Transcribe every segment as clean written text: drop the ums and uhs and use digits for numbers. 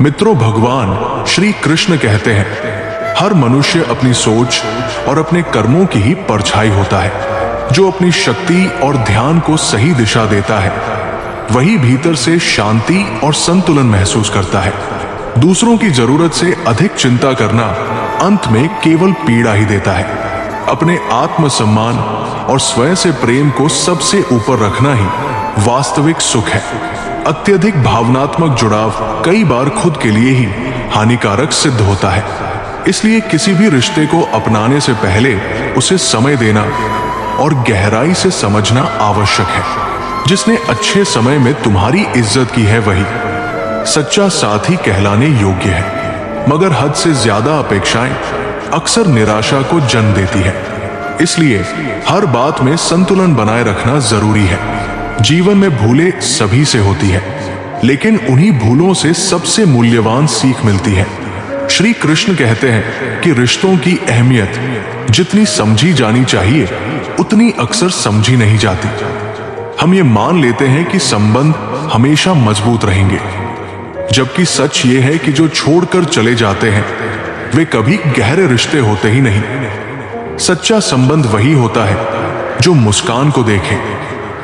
मित्रों, भगवान श्री कृष्ण कहते हैं, हर मनुष्य अपनी सोच और अपने कर्मों की ही परछाई होता है। जो अपनी शक्ति और ध्यान को सही दिशा देता है, वही भीतर से शांति और संतुलन महसूस करता है। दूसरों की जरूरत से अधिक चिंता करना अंत में केवल पीड़ा ही देता है। अपने आत्मसम्मान और स्वयं से प्रेम को सबसे ऊपर रखना ही वास्तविक सुख है। अत्यधिक भावनात्मक जुड़ाव कई बार खुद के लिए ही हानिकारक सिद्ध होता है। इसलिए किसी भी रिश्ते को अपनाने से पहले उसे समय देना और गहराई से समझना आवश्यक है। जिसने अच्छे समय में तुम्हारी इज्जत की है, वही सच्चा साथी कहलाने योग्य है। मगर हद से ज्यादा अपेक्षाएं अक्सर निराशा को जन्म देती है। इसलिए हर बात में संतुलन बनाए रखना जरूरी है। जीवन में भूलें सभी से होती है, लेकिन उन्हीं भूलों से सबसे मूल्यवान सीख मिलती है। श्री कृष्ण कहते हैं कि रिश्तों की अहमियत जितनी समझी जानी चाहिए, उतनी अक्सर समझी नहीं जाती। हम ये मान लेते हैं कि संबंध हमेशा मजबूत रहेंगे, जबकि सच ये है कि जो छोड़कर चले जाते हैं, वे कभी गहरे रिश्ते होते ही नहीं। सच्चा संबंध वही होता है जो मुस्कान को देखे,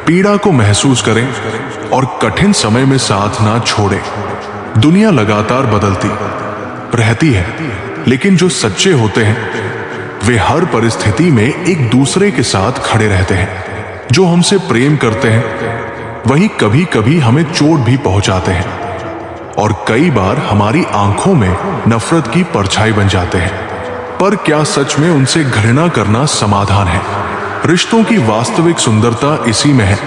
पीड़ा को महसूस करें और कठिन समय में साथ ना छोड़े। दुनिया लगातार बदलती रहती है, लेकिन जो सच्चे होते हैं वे हर परिस्थिति में एक दूसरे के साथ खड़े रहते हैं। जो हमसे प्रेम करते हैं वही कभी कभी हमें चोट भी पहुंचाते हैं और कई बार हमारी आंखों में नफरत की परछाई बन जाते हैं। पर क्या सच में उनसे घृणा करना समाधान है? रिश्तों की वास्तविक सुंदरता इसी में है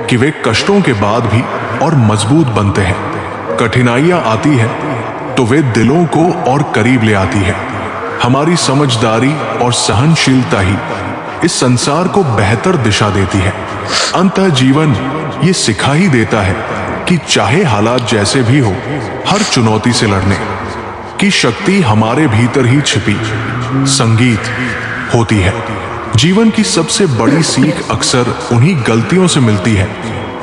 कि वे कष्टों के बाद भी और मजबूत बनते हैं। कठिनाइयां आती है तो वे दिलों को और करीब ले आती है। हमारी समझदारी और सहनशीलता ही इस संसार को बेहतर दिशा देती है। अंततः जीवन ये सिखा ही देता है कि चाहे हालात जैसे भी हो, हर चुनौती से लड़ने की शक्ति हमारे भीतर ही छिपी संगीत होती है। जीवन की सबसे बड़ी सीख अक्सर उन्हीं गलतियों से मिलती है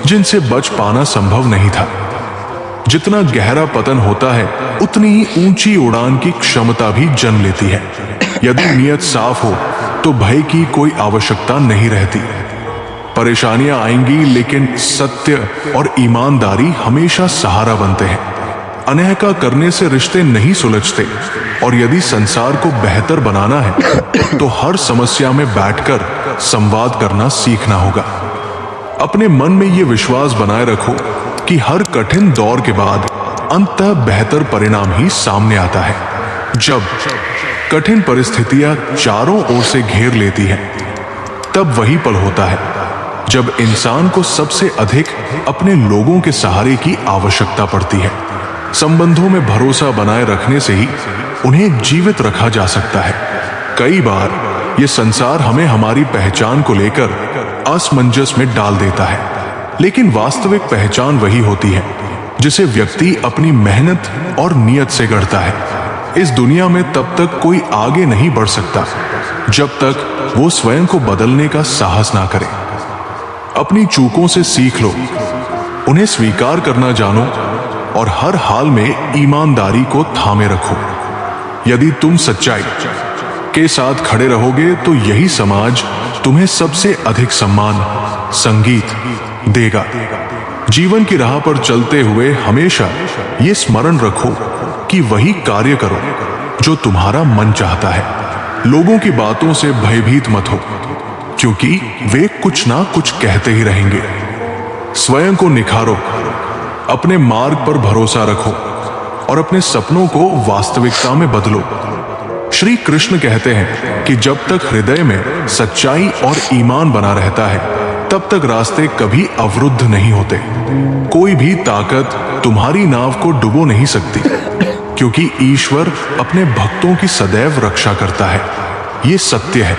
जिनसे बच पाना संभव नहीं था। जितना गहरा पतन होता है, उतनी ही ऊंची उड़ान की क्षमता भी जन्म लेती है। यदि नियत साफ हो तो भय की कोई आवश्यकता नहीं रहती। परेशानियां आएंगी, लेकिन सत्य और ईमानदारी हमेशा सहारा बनते हैं। अनहका करने से रिश्ते नहीं सुलझते, और यदि संसार को बेहतर बनाना है तो हर समस्या में बैठकर संवाद करना सीखना होगा। अपने मन में ये विश्वास बनाए रखो कि हर कठिन दौर के बाद अंततः बेहतर परिणाम ही सामने आता है। जब कठिन परिस्थितियां चारों ओर से घेर लेती हैं, तब वही पल होता है जब इंसान को सबसे अधिक अपने लोगों के सहारे की आवश्यकता पड़ती है। संबंधों में भरोसा बनाए रखने से ही उन्हें जीवित रखा जा सकता है। कई बार ये संसार हमें हमारी पहचान को लेकर असमंजस में डाल देता है, लेकिन वास्तविक पहचान वही होती है जिसे व्यक्ति अपनी मेहनत और नियत से गढ़ता है। इस दुनिया में तब तक कोई आगे नहीं बढ़ सकता जब तक वो स्वयं को बदलने का साहस ना करे। अपनी चूकों से सीख लो, उन्हें स्वीकार करना जानो और हर हाल में ईमानदारी को थामे रखो। यदि तुम सच्चाई के साथ खड़े रहोगे तो यही समाज तुम्हें सबसे अधिक सम्मान, संगीत देगा। जीवन की राह पर चलते हुए हमेशा ये स्मरण रखो कि वही कार्य करो जो तुम्हारा मन चाहता है। लोगों की बातों से भयभीत मत हो, क्योंकि वे कुछ ना कुछ कहते ही रहेंगे। स्वयं को निखारो, अपने मार्ग पर भरोसा रखो और अपने सपनों को वास्तविकता में बदलो। श्री कृष्ण कहते हैं कि जब तक हृदय में सच्चाई और ईमान बना रहता है, तब तक रास्ते कभी अवरुद्ध नहीं होते। कोई भी ताकत तुम्हारी नाव को डुबो नहीं सकती, क्योंकि ईश्वर अपने भक्तों की सदैव रक्षा करता है। ये सत्य है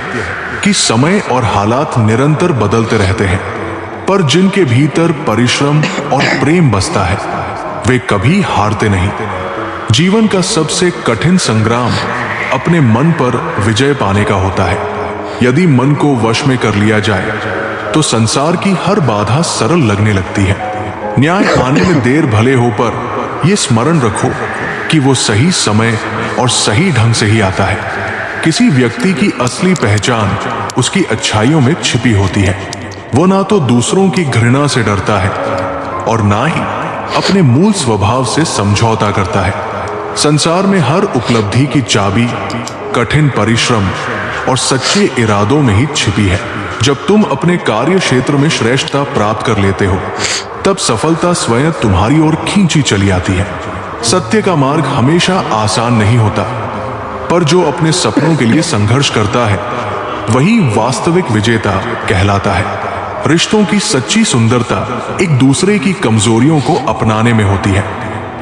कि समय और हालात निरंतर बदलते रहते हैं, पर जिनके भीतर परिश्रम और प्रेम बसता है, वे कभी हारते नहीं। जीवन का सबसे कठिन संग्राम अपने मन पर विजय पाने का होता है। यदि मन को वश में कर लिया जाए तो संसार की हर बाधा सरल लगने लगती है। न्याय आने में देर भले हो, पर ये स्मरण रखो कि वो सही समय और सही ढंग से ही आता है। किसी व्यक्ति की असली पहचान उसकी अच्छाइयों में छिपी होती है। वो ना तो दूसरों की घृणा से डरता है और ना ही अपने मूल स्वभाव से समझौता करता है। संसार में हर उपलब्धि की चाबी कठिन परिश्रम और सच्चे इरादों में ही छिपी है। जब तुम अपने कार्य क्षेत्र में श्रेष्ठता प्राप्त कर लेते हो, तब सफलता स्वयं तुम्हारी ओर खींची चली आती है। सत्य का मार्ग हमेशा आसान नहीं होता, पर जो अपने सपनों के लिए संघर्ष करता है वही वास्तविक विजेता कहलाता है। रिश्तों की सच्ची सुंदरता एक दूसरे की कमजोरियों को अपनाने में होती है।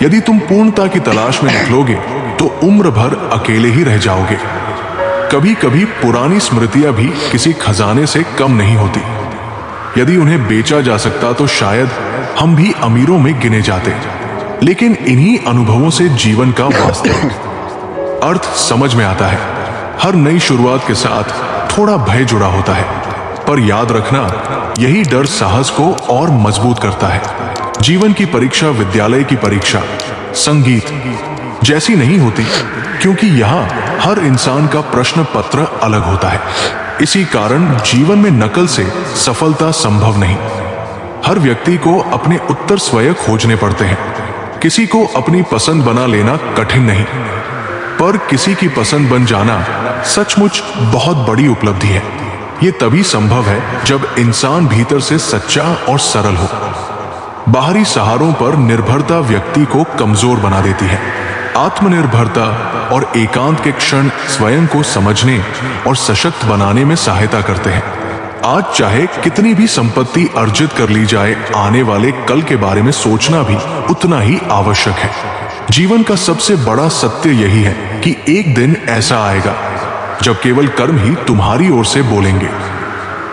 यदि तुम पूर्णता की तलाश में निकलोगे तो उम्र भर अकेले ही रह जाओगे। कभी कभी पुरानी स्मृतियां भी किसी खजाने से कम नहीं होती। यदि उन्हें बेचा जा सकता तो शायद हम भी अमीरों में गिने जाते। लेकिन इन्हीं अनुभवों से जीवन का वास्तविक अर्थ समझ में आता है। हर नई शुरुआत के साथ थोड़ा भय जुड़ा होता है, पर याद रखना, यही डर साहस को और मजबूत करता है। जीवन की परीक्षा विद्यालय की परीक्षा, संगीत जैसी नहीं होती, क्योंकि यहाँ हर इंसान का प्रश्न पत्र अलग होता है। इसी कारण जीवन में नकल से सफलता संभव नहीं। हर व्यक्ति को अपने उत्तर स्वयं खोजने पड़ते हैं। किसी को अपनी पसंद बना लेना कठिन नहीं, पर किसी की पसंद बन जाना सचमुच बहुत बड़ी उपलब्धि है। ये तभी संभव है जब इंसान भीतर से सच्चा और सरल हो। बाहरी सहारों पर निर्भरता व्यक्ति को कमजोर बना देती है। आत्मनिर्भरता और एकांत के क्षण स्वयं को समझने और सशक्त बनाने में सहायता करते हैं। आज चाहे कितनी भी संपत्ति अर्जित कर ली जाए, आने वाले कल के बारे में सोचना भी उतना ही आवश्यक है। जीवन का सबसे बड़ा सत्य यही है कि एक दिन ऐसा आएगा जब केवल कर्म ही तुम्हारी ओर से बोलेंगे।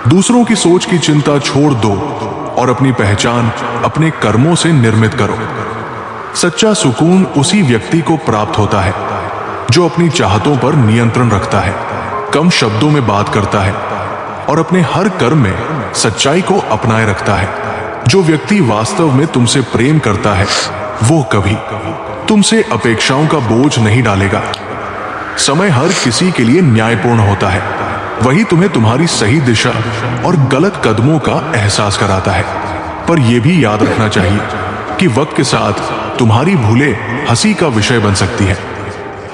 दूसरों की सोच की चिंता छोड़ दो और अपनी पहचान अपने कर्मों से निर्मित करो। सच्चा सुकून उसी व्यक्ति को प्राप्त होता है जो अपनी चाहतों पर नियंत्रण रखता है, कम शब्दों में बात करता है और अपने हर कर्म में सच्चाई को अपनाए रखता है। जो व्यक्ति वास्तव में तुमसे प्रेम करता है वो कभी तुमसे अपेक्षाओं का बोझ नहीं डालेगा। समय हर किसी के लिए न्यायपूर्ण होता है। वही तुम्हें तुम्हारी सही दिशा और गलत कदमों का एहसास कराता है। पर यह भी याद रखना चाहिए कि वक्त के साथ तुम्हारी भूलें हंसी का विषय बन सकती है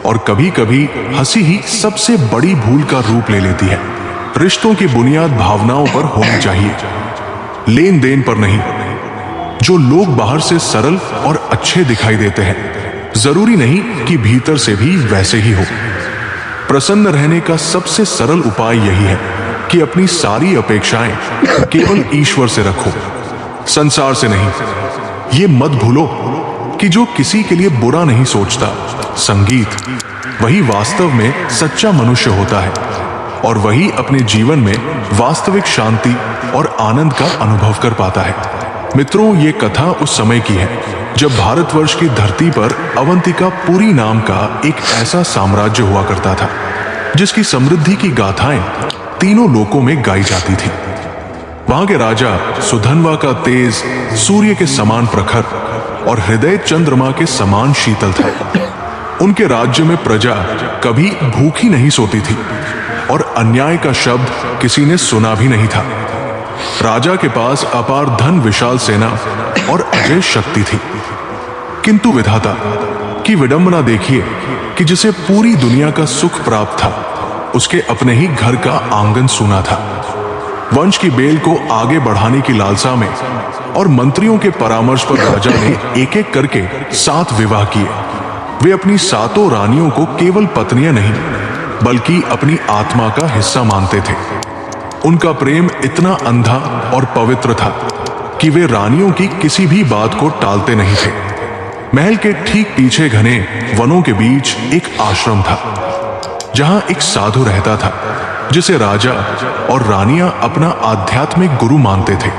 और कभी कभी हंसी ही सबसे बड़ी भूल का रूप ले लेती है। रिश्तों की बुनियाद भावनाओं पर होनी चाहिए, लेन देन पर नहीं। जो लोग बाहर से सरल और अच्छे दिखाई देते हैं, जरूरी नहीं कि भीतर से भी वैसे ही हो। प्रसन्न रहने का सबसे सरल उपाय यही है कि अपनी सारी अपेक्षाएं केवल ईश्वर से रखो, संसार से नहीं। ये मत भूलो कि जो किसी के लिए बुरा नहीं सोचता, संगीत, वही वास्तव में सच्चा मनुष्य होता है और वही अपने जीवन में वास्तविक शांति और आनंद का अनुभव कर पाता है। मित्रों, ये कथा उस समय की है जब भारतवर्ष की धरती पर अवंतिका पुरी नाम का एक ऐसा साम्राज्य हुआ करता था जिसकी समृद्धि की गाथाएं तीनों लोकों में गाई जाती थी। वहां के राजा सुधन्वा का तेज सूर्य के समान प्रखर और हृदय चंद्रमा के समान शीतल था। उनके राज्य में प्रजा कभी भूखी नहीं सोती थी और अन्याय का शब्द किसी ने सुना भी नहीं था। राजा के पास अपार धन, विशाल सेना और अजय शक्ति थी। किंतु विधाता की विडंबना देखिए कि जिसे पूरी दुनिया का सुख प्राप्त था, उसके अपने ही घर का आंगन सूना था। वंश की बेल को आगे बढ़ाने की लालसा में और मंत्रियों के परामर्श पर राजा ने एक एक करके 7 विवाह किए। वे अपनी 7 रानियों को केवल पत्नियां नहीं बल्कि अपनी आत्मा का हिस्सा मानते थे। उनका प्रेम इतना अंधा और पवित्र था कि वे रानियों की किसी भी बात को टालते नहीं थे। महल के ठीक पीछे घने वनों के बीच एक आश्रम था जहां एक साधु रहता था जिसे राजा और रानियां अपना आध्यात्मिक गुरु मानते थे।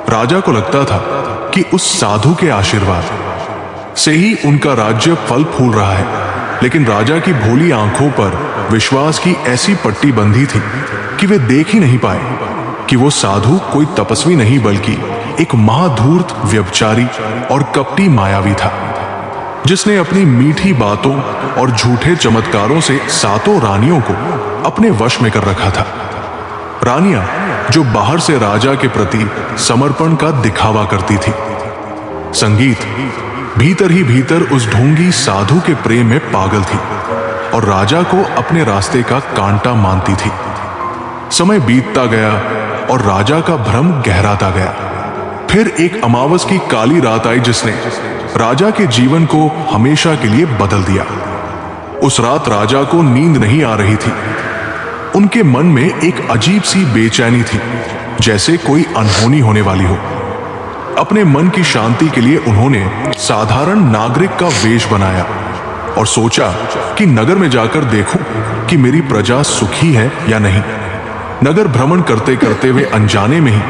राजा को लगता था कि उस साधु के आशीर्वाद से ही उनका राज्य फल फूल रहा है, लेकिन राजा की भोली आंखों पर विश्वास की ऐसी पट्टी बंधी थी कि वे देख ही नहीं पाए कि वो साधु कोई तपस्वी नहीं बल्कि एक महाधूर्त, व्यभिचारी और कपटी मायावी था। जिसने अपनी मीठी बातों और झूठे चमत्कारों से सातों रानियों को अपने वश में कर रखा था। रानियां जो बाहर से राजा के प्रति समर्पण का दिखावा करती थी। संगीत भीतर ही भीतर उस ढोंगी साधु के प्रेम में पागल थी और राजा को अपने रास्ते का कांटा मानती थी। समय बीतता गया और राजा का भ्रम गहराता गया। फिर एक अमावस की काली रात आई जिसने राजा के जीवन को हमेशा के लिए बदल दिया। उस रात राजा को नींद नहीं आ रही थी। उनके मन में एक अजीब सी बेचैनी थी, जैसे कोई अनहोनी होने वाली हो। अपने मन की शांति के लिए उन्होंने साधारण नागरिक का वेश बनाया और सोचा कि नगर में जाकर देखूं कि मेरी प्रजा सुखी है या नहीं। नगर भ्रमण करते करते वे अनजाने में ही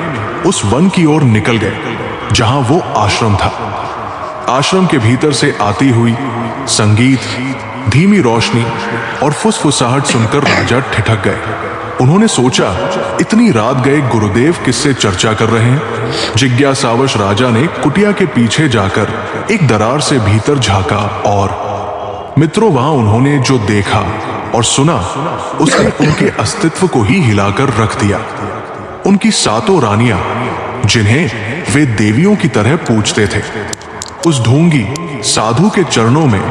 उस वन की ओर निकल गए जहां वो आश्रम था। आश्रम के भीतर से आती हुई संगीत, धीमी रोशनी और फुसफुसाहट सुनकर राजा ठिठक गए। उन्होंने सोचा, इतनी रात गए गुरुदेव किससे चर्चा कर रहे हैं। जिज्ञासावश राजा ने कुटिया के पीछे जाकर एक दरार से भीतर झांका और मित्रों, वहां उन्होंने जो देखा और सुना उसने उनके अस्तित्व को ही हिलाकर रख दिया। उनकी सातों रानियां, जिन्हें वे देवियों की तरह पूजते थे, उस ढोंगी साधु के चरणों में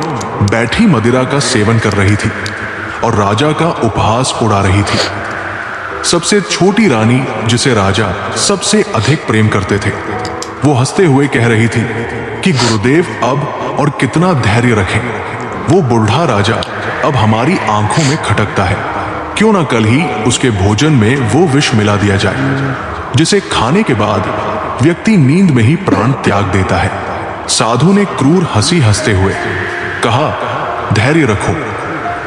बैठी मदिरा का सेवन कर रही थी और राजा का उपहास उड़ा रही थी। सबसे छोटी रानी, जिसे राजा सबसे अधिक प्रेम करते थे, वो हंसते हुए कह रही थी कि गुरुदेव अब और कितना धैर्य रखें। वो बूढ़ा राजा अब हमारी आंखों में खटकता है। क्यों ना कल ही उसके भोजन में वो विष मिला दिया जाए जिसे खाने के बाद व्यक्ति नींद में ही प्राण त्याग देता है। साधु ने क्रूर हंसी हंसते हुए कहा, धैर्य रखो,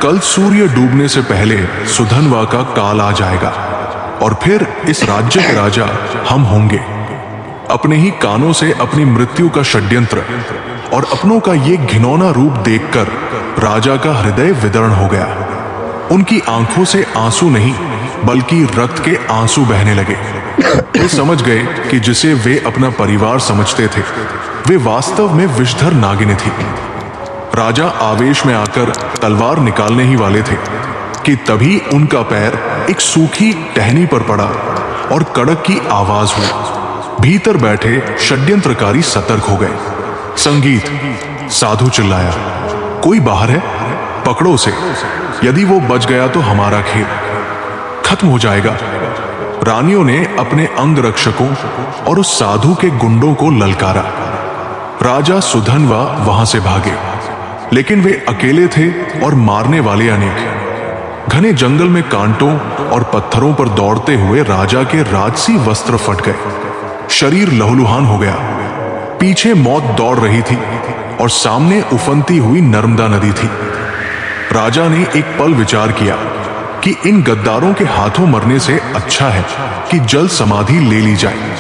कल सूर्य डूबने से पहले सुधनवा का काल आ जाएगा और फिर इस राज्य के राजा हम होंगे। अपने ही कानों से अपनी मृत्यु का षड्यंत्र और अपनों का ये घिनौना रूप देखकर राजा का हृदय विदर्ण हो गया। उनकी आंखों से आंसू नहीं बल्कि रक्त के आंसू बहने लगे। वे समझ गए कि जिसे वे अपना परिवार समझते थे, वे वास्तव में विषधर नागिनी थी। राजा आवेश में आकर तलवार निकालने ही वाले थे कि तभी उनका पैर एक सूखी टहनी पर पड़ा और कड़क की आवाज हुई। भीतर बैठे षड्यंत्रकारी सतर्क हो गए। संगीत, साधु चिल्लाया, कोई बाहर है? पकड़ो उसे। यदि वो बच गया तो हमारा खेल खत्म हो जाएगा। रानियों ने अपने अंग रक्षकों और उस साधु के गुंडों को ललकारा। राजा सुधनवा वहां से भागे, लेकिन वे अकेले थे और मारने वाले अनेक। घने जंगल में कांटों और पत्थरों पर दौड़ते हुए राजा के राजसी वस्त्र फट गए। शरीर लहूलुहान हो गया। पीछे मौत दौड़ रही थी और सामने उफनती हुई नर्मदा नदी थी। राजा ने एक पल विचार किया कि इन गद्दारों के हाथों मरने से अच्छा है कि जल समाधि ले ली जाए,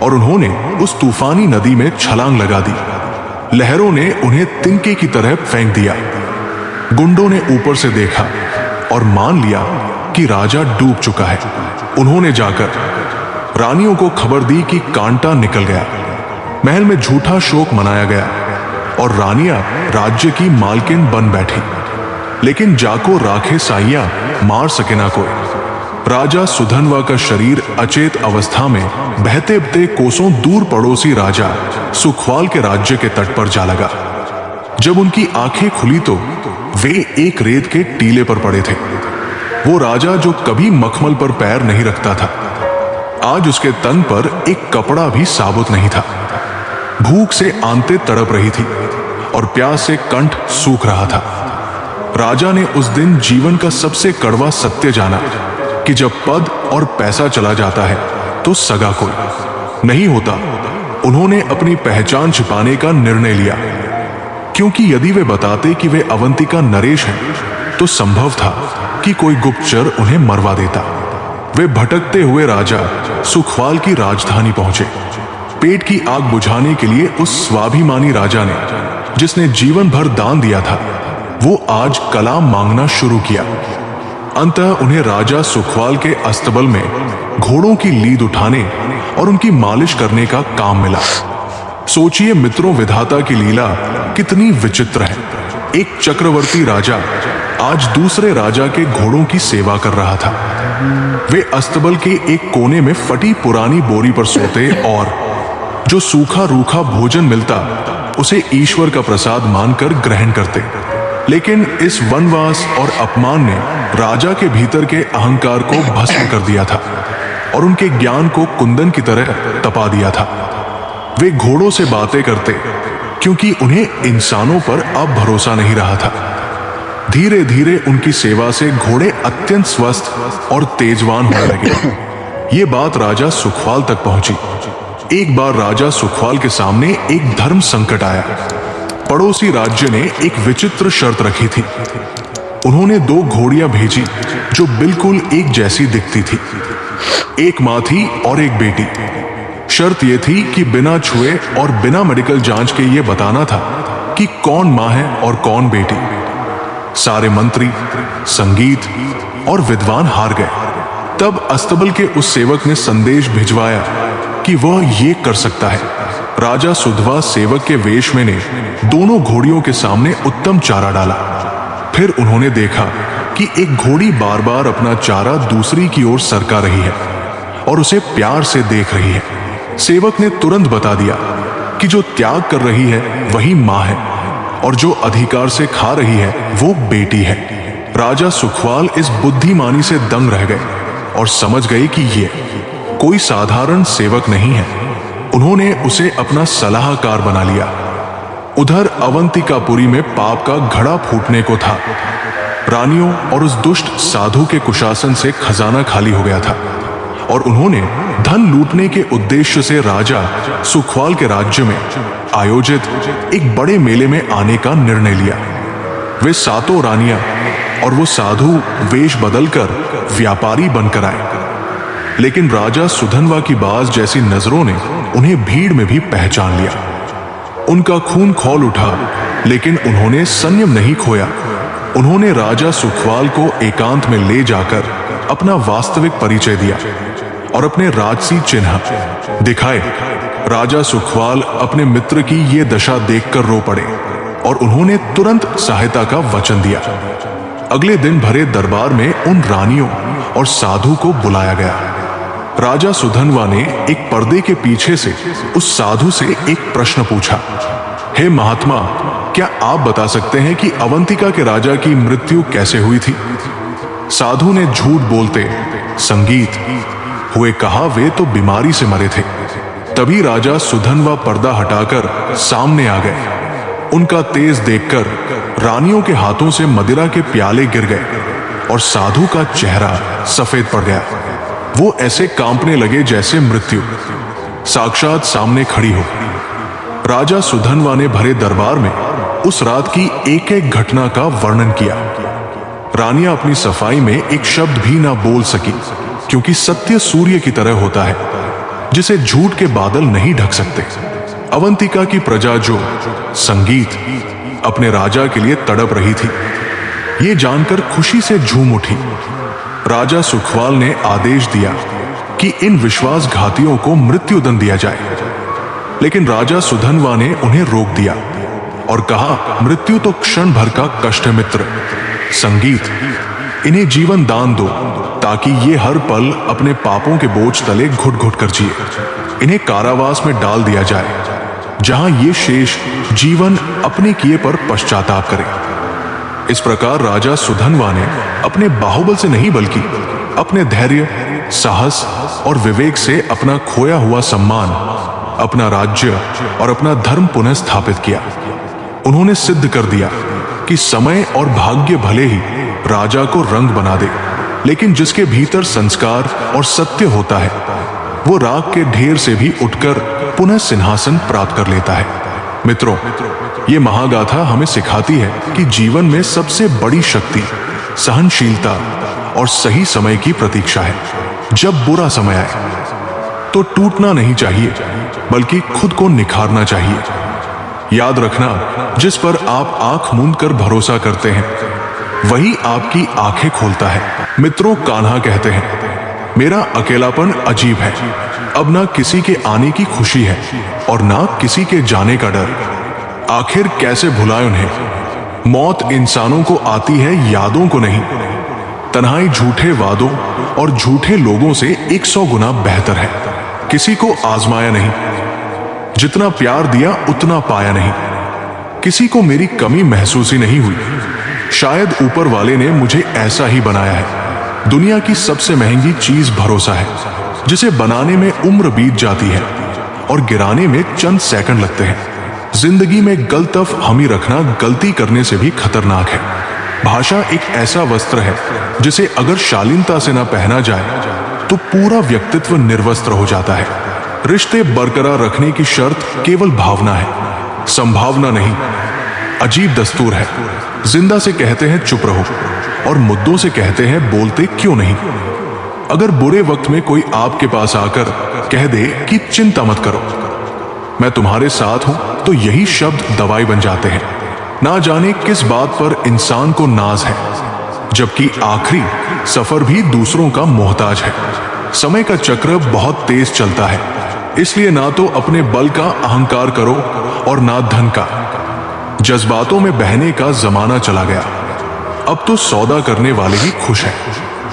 और उन्होंने उस तूफानी नदी में छलांग लगा दी। लहरों ने उन्हें तिनके की तरह फेंक दिया। गुंडों ने ऊपर से देखा और मान लिया कि राजा डूब चुका है। उन्होंने जाकर रानियों को खबर दी कि कांटा निकल गया। महल में झूठा शोक मनाया गया और रानियां राज्य की मालकिन बन बैठी। लेकिन जाको राखे साइया मार सके ना कोई। राजा सुधनवा का शरीर अचेत अवस्था में बहते बहते कोसों दूर पड़ोसी राजा सुखवाल के राज्य के तट पर जा लगा। जब उनकी आंखें खुली तो वे एक रेत के टीले पर पड़े थे। वो राजा जो कभी मखमल पर पैर नहीं रखता था, आज उसके तन पर एक कपड़ा भी साबुत नहीं था। भूख से आंतें तड़प रही थी और प्यास से कंठ सूख रहा था। राजा ने उस दिन जीवन का सबसे कड़वा सत्य जाना कि जब पद और पैसा चला जाता है तो सगा कोई नहीं होता। उन्होंने अपनी पहचान छिपाने का निर्णय लिया, क्योंकि यदि वे बताते कि वे अवंतिका नरेश हैं तो संभव था कि कोई गुप्तचर उन्हें मरवा देता। वे भटकते हुए राजा सुखवाल की राजधानी पहुंचे। पेट की आग बुझाने के लिए उस स्वाभिमानी राजा ने, जिसने जीवन भर दान दिया था, वो आज कलाम मांगना शुरू किया। अंततः उन्हें राजा सुखवाल के अस्तबल में घोड़ों की लीद उठाने और उनकी मालिश करने का काम मिला। सोचिए मित्रों, विधाता की लीला कितनी विचित्र है। एक चक्रवर्ती राजा आज दूसरे राजा के घोड़ों की सेवा कर रहा था। वे अस्तबल के एक कोने में फटी पुरानी बोरी पर सोते और जो सूखा रूखा भोजन मिलता उसे ईश्वर का प्रसाद मानकर ग्रहण करते। लेकिन इस वनवास और अपमान ने राजा के भीतर के अहंकार को भस्म कर दिया था और उनके ज्ञान को कुंदन की तरह तपा दिया था। वे घोड़ों से बातें करते क्योंकि उन्हें इंसानों पर अब भरोसा नहीं रहा था। धीरे धीरे उनकी सेवा से घोड़े अत्यंत स्वस्थ और तेजवान होने लगे। ये बात राजा सुखवाल तक पहुंची। एक बार राजा सुखवाल के सामने एक धर्म संकट आया। पड़ोसी राज्य ने एक विचित्र शर्त रखी थी। उन्होंने 2 घोड़ियां भेजी जो बिल्कुल एक जैसी दिखती थी। एक मां थी और एक बेटी। शर्त यह थी कि बिना छुए और बिना मेडिकल जांच के यह बताना था कि कौन मां है और कौन बेटी। सारे मंत्री, संगीत और विद्वान हार गए। तब अस्तबल के उस सेवक ने संदेश भिजवाया कि वह ये कर सकता है। राजा सुधवा सेवक के वेश में ने दोनों घोड़ियों के सामने उत्तम चारा डाला। फिर उन्होंने देखा कि एक घोड़ी बार बार अपना चारा दूसरी की ओर सरका रही है और उसे प्यार से देख रही है। सेवक ने तुरंत बता दिया कि जो त्याग कर रही है वही मां है और जो अधिकार से खा रही है वो बेटी है। राजा सुखवाल इस बुद्धिमानी से दंग रह गए और समझ गए कि ये कोई साधारण सेवक नहीं है। उन्होंने उसे अपना सलाहकार बना लिया। उधर अवंतिकापुरी में पाप का घड़ा फूटने को था। रानियों और उस दुष्ट साधु के कुशासन से खजाना खाली हो गया था और उन्होंने धन लूटने के उद्देश्य से राजा सुखवाल के राज्य में आयोजित एक बड़े मेले में आने का निर्णय लिया। वे 7 रानियां और वो साधु वेश बदलकर व्यापारी बनकर आए। लेकिन राजा सुधनवा की बाज जैसी नजरों ने उन्हें भीड़ में भी पहचान लिया। उनका खून खौल उठा, लेकिन उन्होंने संयम नहीं खोया। उन्होंने राजा सुखवाल को एकांत में ले जाकर अपना वास्तविक परिचय दिया और अपने राजसी चिन्ह दिखाए। राजा सुखवाल अपने मित्र की ये दशा देखकर रो पड़े और उन्होंने तुरंत सहायता का वचन दिया। अगले दिन भरे दरबार में उन रानियों और साधु को बुलाया गया। राजा सुधनवा ने एक पर्दे के पीछे से उस साधु से एक प्रश्न पूछा। हे महात्मा, क्या आप बता सकते हैं कि अवंतिका के राजा की मृत्यु कैसे हुई थी? साधु ने झूठ बोलते संगीत हुए कहा वे तो बीमारी से मरे थे। तभी राजा सुधनवा पर्दा हटाकर सामने आ गए। उनका तेज देखकर रानियों के हाथों से मदिरा के प्याले गिर गए और साधु का चेहरा सफेद पड़ गया। वो ऐसे कांपने लगे जैसे मृत्यु साक्षात सामने खड़ी हो। राजा सुधनवा ने भरे दरबार में उस रात की एक एक घटना का वर्णन किया। रानियां अपनी सफाई में एक शब्द भी ना बोल सकी, क्योंकि सत्य सूर्य की तरह होता है जिसे झूठ के बादल नहीं ढक सकते। अवंतिका की प्रजा जो संगीत अपने राजा के लिए तड़प रही थी, ये जानकर खुशी से झूम उठी। राजा सुखवाल ने आदेश दिया कि इन विश्वासघातियों को मृत्युदंड दिया जाए। लेकिन राजा सुधनवा ने उन्हें रोक दिया और कहा, मृत्यु तो क्षण भर का कष्ट है मित्र। संगीत, इन्हें जीवन दान दो ताकि ये हर पल अपने पापों के बोझ तले घुट घुट कर जिए। इन्हें कारावास में डाल दिया जाए, जहां ये शेष जीवन अपने किए पर पश्चाताप करें। इस प्रकार राजा सुधनवा ने अपने बाहुबल से नहीं बल्कि अपने धैर्य, साहस और विवेक से अपना खोया हुआ सम्मान, अपना राज्य और अपना धर्म पुनः स्थापित किया। उन्होंने सिद्ध कर दिया कि समय और भाग्य भले ही राजा को रंग बना दे, लेकिन जिसके भीतर संस्कार और सत्य होता है वो राग के ढेर से भी उठकर पुनः सिंहासन प्राप्त कर लेता है। मित्रों, ये महागाथा हमें सिखाती है कि जीवन में सबसे बड़ी शक्ति सहनशीलता और सही समय की प्रतीक्षा है। जब बुरा समय आए तो टूटना नहीं चाहिए, बल्कि खुद को निखारना चाहिए। याद रखना, जिस पर आप आंख मूंद कर भरोसा करते हैं वही आपकी आंखें खोलता है। मित्रों, कान्हा कहते हैं, मेरा अकेलापन अजीब है। अब ना किसी के आने की खुशी है और ना किसी के जाने का डर। आखिर कैसे भुलाए उन्हें। मौत इंसानों को आती है, यादों को नहीं। तन्हाई झूठे वादों और झूठे लोगों से 100 गुना बेहतर है। किसी को आजमाया नहीं, जितना प्यार दिया उतना पाया नहीं। किसी को मेरी कमी महसूस ही नहीं हुई। शायद ऊपर वाले ने मुझे ऐसा ही बनाया है। दुनिया की सबसे महंगी चीज भरोसा है, जिसे बनाने में उम्र बीत जाती है और गिराने में चंद सेकंड लगते हैं। जिंदगी में गलतफ हमी रखना गलती करने से भी खतरनाक है। भाषा एक ऐसा वस्त्र है जिसे अगर शालीनता से ना पहना जाए तो पूरा व्यक्तित्व निर्वस्त्र हो जाता है। रिश्ते बरकरार रखने की शर्त केवल भावना है, संभावना नहीं। अजीब दस्तूर है, जिंदा से कहते हैं चुप रहो और मुद्दों से कहते हैं बोलते क्यों नहीं। अगर बुरे वक्त में कोई आपके पास आकर कह दे कि चिंता मत करो, मैं तुम्हारे साथ हूं, तो यही शब्द दवाई बन जाते हैं। ना जाने किस बात पर इंसान को नाज है, जबकि आखिरी सफर भी दूसरों का मोहताज है। समय का चक्र बहुत तेज चलता है, इसलिए ना तो अपने बल का अहंकार करो और ना धन का। जज्बातों में बहने का जमाना चला गया। अब तो सौदा करने वाले ही खुश हैं।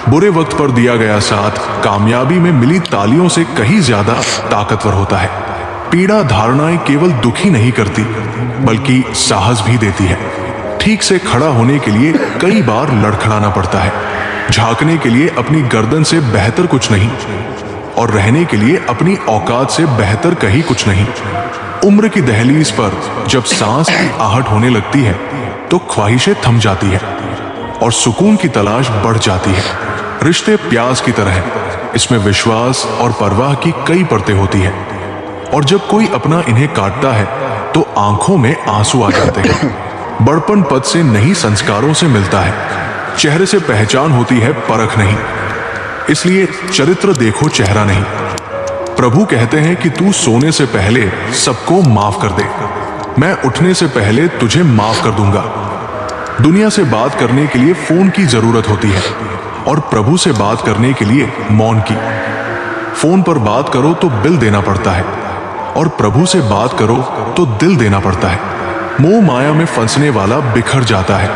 बुरे वक्त पर दिया गया साथ कामयाबी में मिली तालियों से कहीं ज्यादा ताकतवर होता है। पीड़ा धारणाएं केवल दुखी नहीं करती, बल्कि साहस भी देती है। ठीक से खड़ा होने के लिए कई बार लड़खड़ाना पड़ता है। झांकने के लिए अपनी गर्दन से बेहतर कुछ नहीं, और रहने के लिए अपनी औकात से बेहतर कहीं कुछ नहीं। उम्र की दहलीज पर जब सांस की आहट होने लगती है तो ख्वाहिशें थम जाती है और सुकून की तलाश बढ़ जाती है। रिश्ते प्यास की तरह है, इसमें विश्वास और परवाह की कई परतें होती है, और जब कोई अपना इन्हें काटता है तो आंखों में आंसू आ जाते हैं। बड़पन पद से नहीं, संस्कारों से मिलता है। चेहरे से पहचान होती है, परख नहीं। इसलिए चरित्र देखो, चेहरा नहीं। प्रभु कहते हैं कि तू सोने से पहले सबको माफ कर दे, मैं उठने से पहले तुझे माफ कर दूंगा। दुनिया से बात करने के लिए फोन की जरूरत होती है, और प्रभु से बात करने के लिए मौन की। फोन पर बात करो तो बिल देना पड़ता है, और प्रभु से बात करो तो दिल देना पड़ता है। मोह माया में फंसने वाला बिखर जाता है,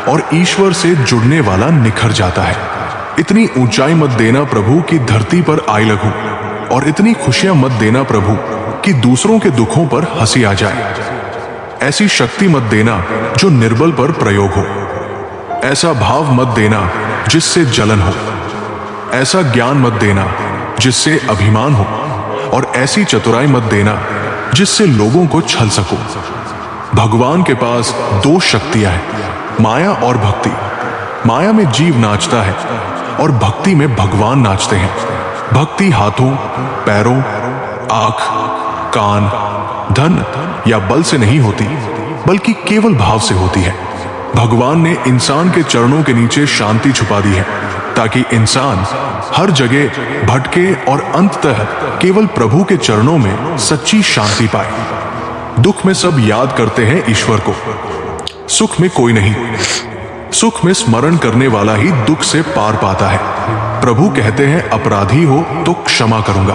और ईश्वर से जुड़ने वाला निखर जाता है। इतनी ऊंचाई मत देना प्रभु कि धरती पर आई लगूं, और इतनी खुशियां मत देना प्रभु कि दूसरों के दुखों पर हंसी आ जाए। ऐसी शक्ति मत देना जो निर्बल पर प्रयोग हो। ऐसा भाव मत देना जिससे जलन हो। ऐसा ज्ञान मत देना जिससे अभिमान हो, और ऐसी चतुराई मत देना जिससे लोगों को छल सको। भगवान के पास दो शक्तियां हैं, माया और भक्ति। माया में जीव नाचता है और भक्ति में भगवान नाचते हैं। भक्ति हाथों, पैरों, आंख, कान, धन या बल से नहीं होती, बल्कि केवल भाव से होती है। भगवान ने इंसान के चरणों के नीचे शांति छुपा दी है, ताकि इंसान हर जगह भटके और अंततः केवल प्रभु के चरणों में सच्ची शांति पाए। दुख में सब याद करते हैं ईश्वर को, सुख में कोई नहीं। सुख में स्मरण करने वाला ही दुख से पार पाता है। प्रभु कहते हैं अपराधी हो तो क्षमा करूंगा,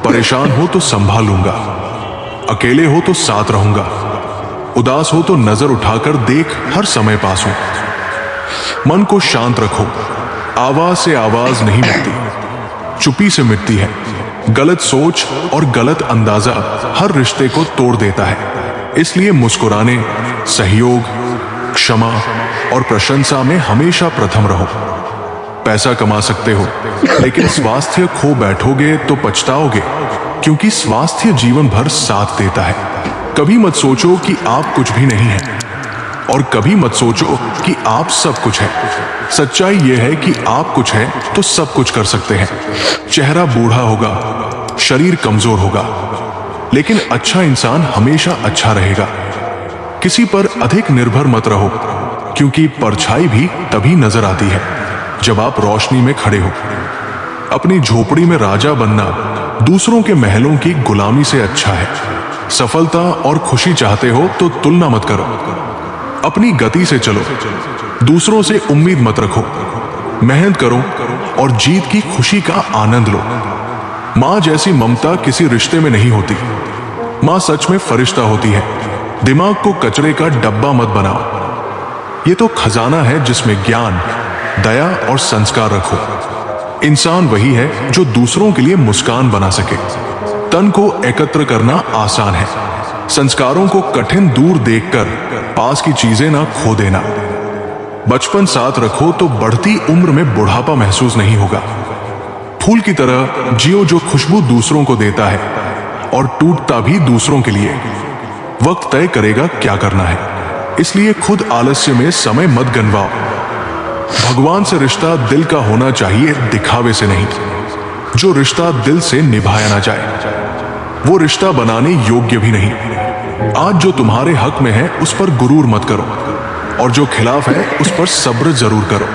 परेशान हो तो संभालूंगा, अकेले हो तो साथ रहूंगा, उदास हो तो नजर उठाकर देख, हर समय पास हूं। मन को शांत रखो, आवाज से आवाज नहीं मिटती, चुप्पी से मिटती है। गलत सोच और गलत अंदाजा हर रिश्ते को तोड़ देता है। इसलिए मुस्कुराने, सहयोग, क्षमा और प्रशंसा में हमेशा प्रथम रहो। पैसा कमा सकते हो, लेकिन स्वास्थ्य खो बैठोगे तो पछताओगे, क्योंकि स्वास्थ्य जीवन भर साथ देता है। कभी मत सोचो कि आप कुछ भी नहीं है, और कभी मत सोचो कि आप सब कुछ है। सच्चाई यह है कि आप कुछ है तो सब कुछ कर सकते हैं। चेहरा बूढ़ा होगा, शरीर कमजोर होगा, लेकिन अच्छा इंसान हमेशा अच्छा रहेगा। किसी पर अधिक निर्भर मत रहो, क्योंकि परछाई भी तभी नजर आती है जब आप रोशनी में खड़े हो। अपनी झोपड़ी में राजा बनना दूसरों के महलों की गुलामी से अच्छा है। सफलता और खुशी चाहते हो तो तुलना मत करो, अपनी गति से चलो। दूसरों से उम्मीद मत रखो, मेहनत करो और जीत की खुशी का आनंद लो। माँ जैसी ममता किसी रिश्ते में नहीं होती। माँ सच में फरिश्ता होती है, दिमाग को कचरे का डब्बा मत बनाओ। ये तो खजाना है जिसमें ज्ञान, दया और संस्कार रखो। इंसान वही है जो दूसरों के लिए मुस्कान बना सके। तन को एकत्र करना आसान है, संस्कारों को कठिन दूर देखकर पास की चीजें ना खो देना। बचपन साथ रखो तो बढ़ती उम्र में बुढ़ापा महसूस नहीं होगा। फूल की तरह जियो जो खुशबू दूसरों को देता है और टूटता भी दूसरों के लिए। वक्त तय करेगा क्या करना है, इसलिए खुद आलस्य में समय मत गंवाओ। भगवान से रिश्ता दिल का होना चाहिए, दिखावे से नहीं। जो रिश्ता दिल से निभाया ना जाए वो रिश्ता बनाने योग्य भी नहीं। आज जो तुम्हारे हक में है उस पर गुरूर मत करो, और जो खिलाफ है उस पर सब्र जरूर करो।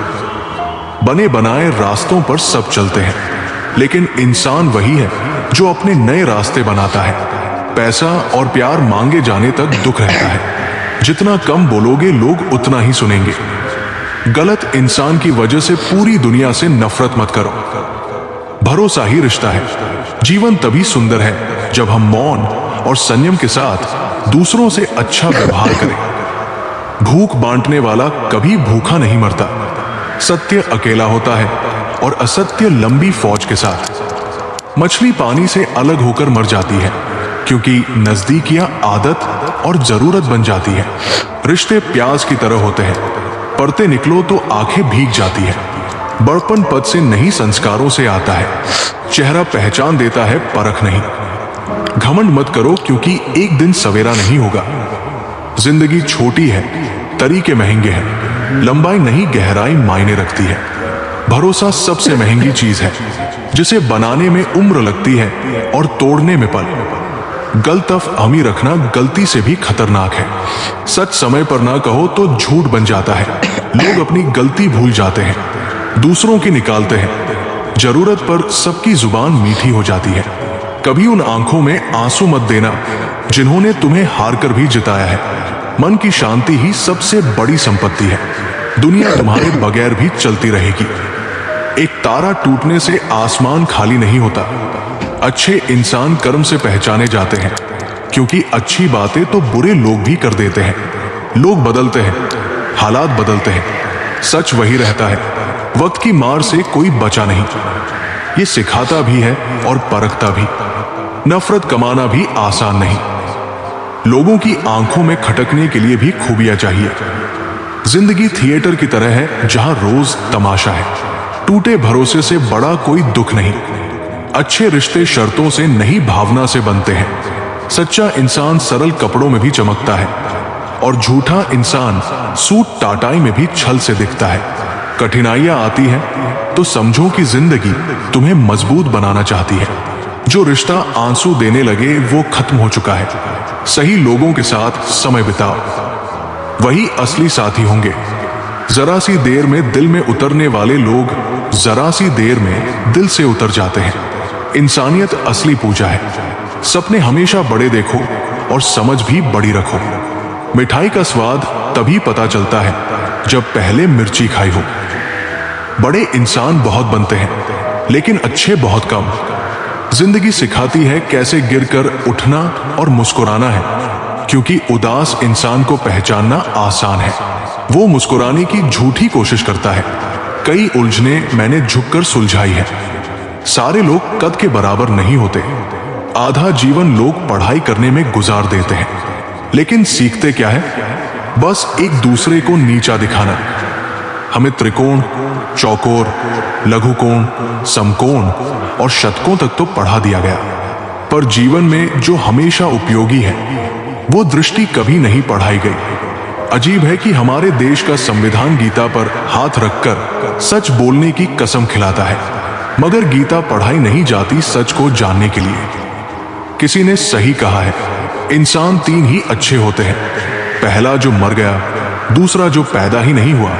बने बनाए रास्तों पर सब चलते हैं, लेकिन इंसान वही है जो अपने नए रास्ते बनाता है। पैसा और प्यार मांगे जाने तक दुख रहता है। जितना कम बोलोगे लोग उतना ही सुनेंगे। गलत इंसान की वजह से पूरी दुनिया से नफरत मत करो। भरोसा ही रिश्ता है। जीवन तभी सुंदर है जब हम मौन और संयम के साथ दूसरों से अच्छा व्यवहार करें। भूख बांटने वाला कभी भूखा नहीं मरता। सत्य अकेला होता है और असत्य लंबी फौज के साथ। मछली पानी से अलग होकर मर जाती है क्योंकि नजदीकियां आदत और जरूरत बन जाती है। रिश्ते प्याज की तरह होते हैं, पढ़ते निकलो तो आंखें भीग जाती है। बड़पन पद से नहीं, संस्कारों से आता है। चेहरा पहचान देता है, परख नहीं। घमंड मत करो क्योंकि एक दिन सवेरा नहीं होगा। जिंदगी छोटी है, तरीके महंगे हैं। लंबाई नहीं, गहराई मायने रखती है। भरोसा सबसे महंगी चीज है, जिसे बनाने में उम्र लगती है और तोड़ने में पल। गलतफहमी रखना गलती से भी खतरनाक है। सच समय पर ना कहो तो झूठ बन जाता है। लोग अपनी गलती भूल जाते हैं, दूसरों की निकालते हैं। जरूरत पर सबकी जुबान मीठी हो जाती है। कभी उन आंखों में आंसू मत देना जिन्होंने तुम्हें हार कर भी जिताया है। मन की शांति ही सबसे बड़ी संपत्ति है। दुनिया तुम्हारे बगैर भी चलती रहेगी। एक तारा टूटने से आसमान खाली नहीं होता। अच्छे इंसान कर्म से पहचाने जाते हैं, क्योंकि अच्छी बातें तो बुरे लोग भी कर देते हैं। लोग बदलते हैं, हालात बदलते हैं, सच वही रहता है। वक्त की मार से कोई बचा नहीं। ये सिखाता भी है और परखता भी। नफरत कमाना भी आसान नहीं। लोगों की आंखों में खटकने के लिए भी खूबियां चाहिए। जिंदगी थिएटर की तरह है जहां रोज तमाशा है। टूटे भरोसे से बड़ा कोई दुख नहीं। अच्छे रिश्ते शर्तों से नहीं, भावना से बनते हैं। सच्चा इंसान सरल कपड़ों में भी चमकता है और झूठा इंसान सूट टाटाई में भी छल से दिखता है। कठिनाइयां आती हैं तो समझो कि जिंदगी तुम्हें मजबूत बनाना चाहती है। जो रिश्ता आंसू देने लगे वो खत्म हो चुका है। सही लोगों के साथ समय बिताओ, वही असली साथी होंगे। जरा सी देर में दिल में उतरने वाले लोग जरा सी देर में दिल से उतर जाते हैं। इंसानियत असली पूजा है। सपने हमेशा बड़े देखो और समझ भी बड़ी रखो। मिठाई का स्वाद तभी पता चलता है जब पहले मिर्ची खाई हो। बड़े इंसान बहुत बनते हैं, लेकिन अच्छे बहुत कम। जिंदगी सिखाती है कैसे गिरकर उठना और मुस्कुराना है, क्योंकि उदास इंसान को पहचानना आसान है। वो मुस्कुराने की झूठी कोशिश करता है। कई उलझने मैंने झुककर सुलझाई है। सारे लोग कद के बराबर नहीं होते। आधा जीवन लोग पढ़ाई करने में गुजार देते हैं, लेकिन सीखते क्या है? बस एक दूसरे को नीचा दिखाना। हमें त्रिकोण, चौकोर, लघुकोण, समकोण और शतकों तक तो पढ़ा दिया गया, पर जीवन में जो हमेशा उपयोगी है वो दृष्टि कभी नहीं पढ़ाई गई। अजीब है कि हमारे देश का संविधान गीता पर हाथ रखकर सच बोलने की कसम खिलाता है, मगर गीता पढ़ाई नहीं जाती सच को जानने के लिए। किसी ने सही कहा है, इंसान तीन ही अच्छे होते हैं। पहला जो मर गया, दूसरा जो पैदा ही नहीं हुआ,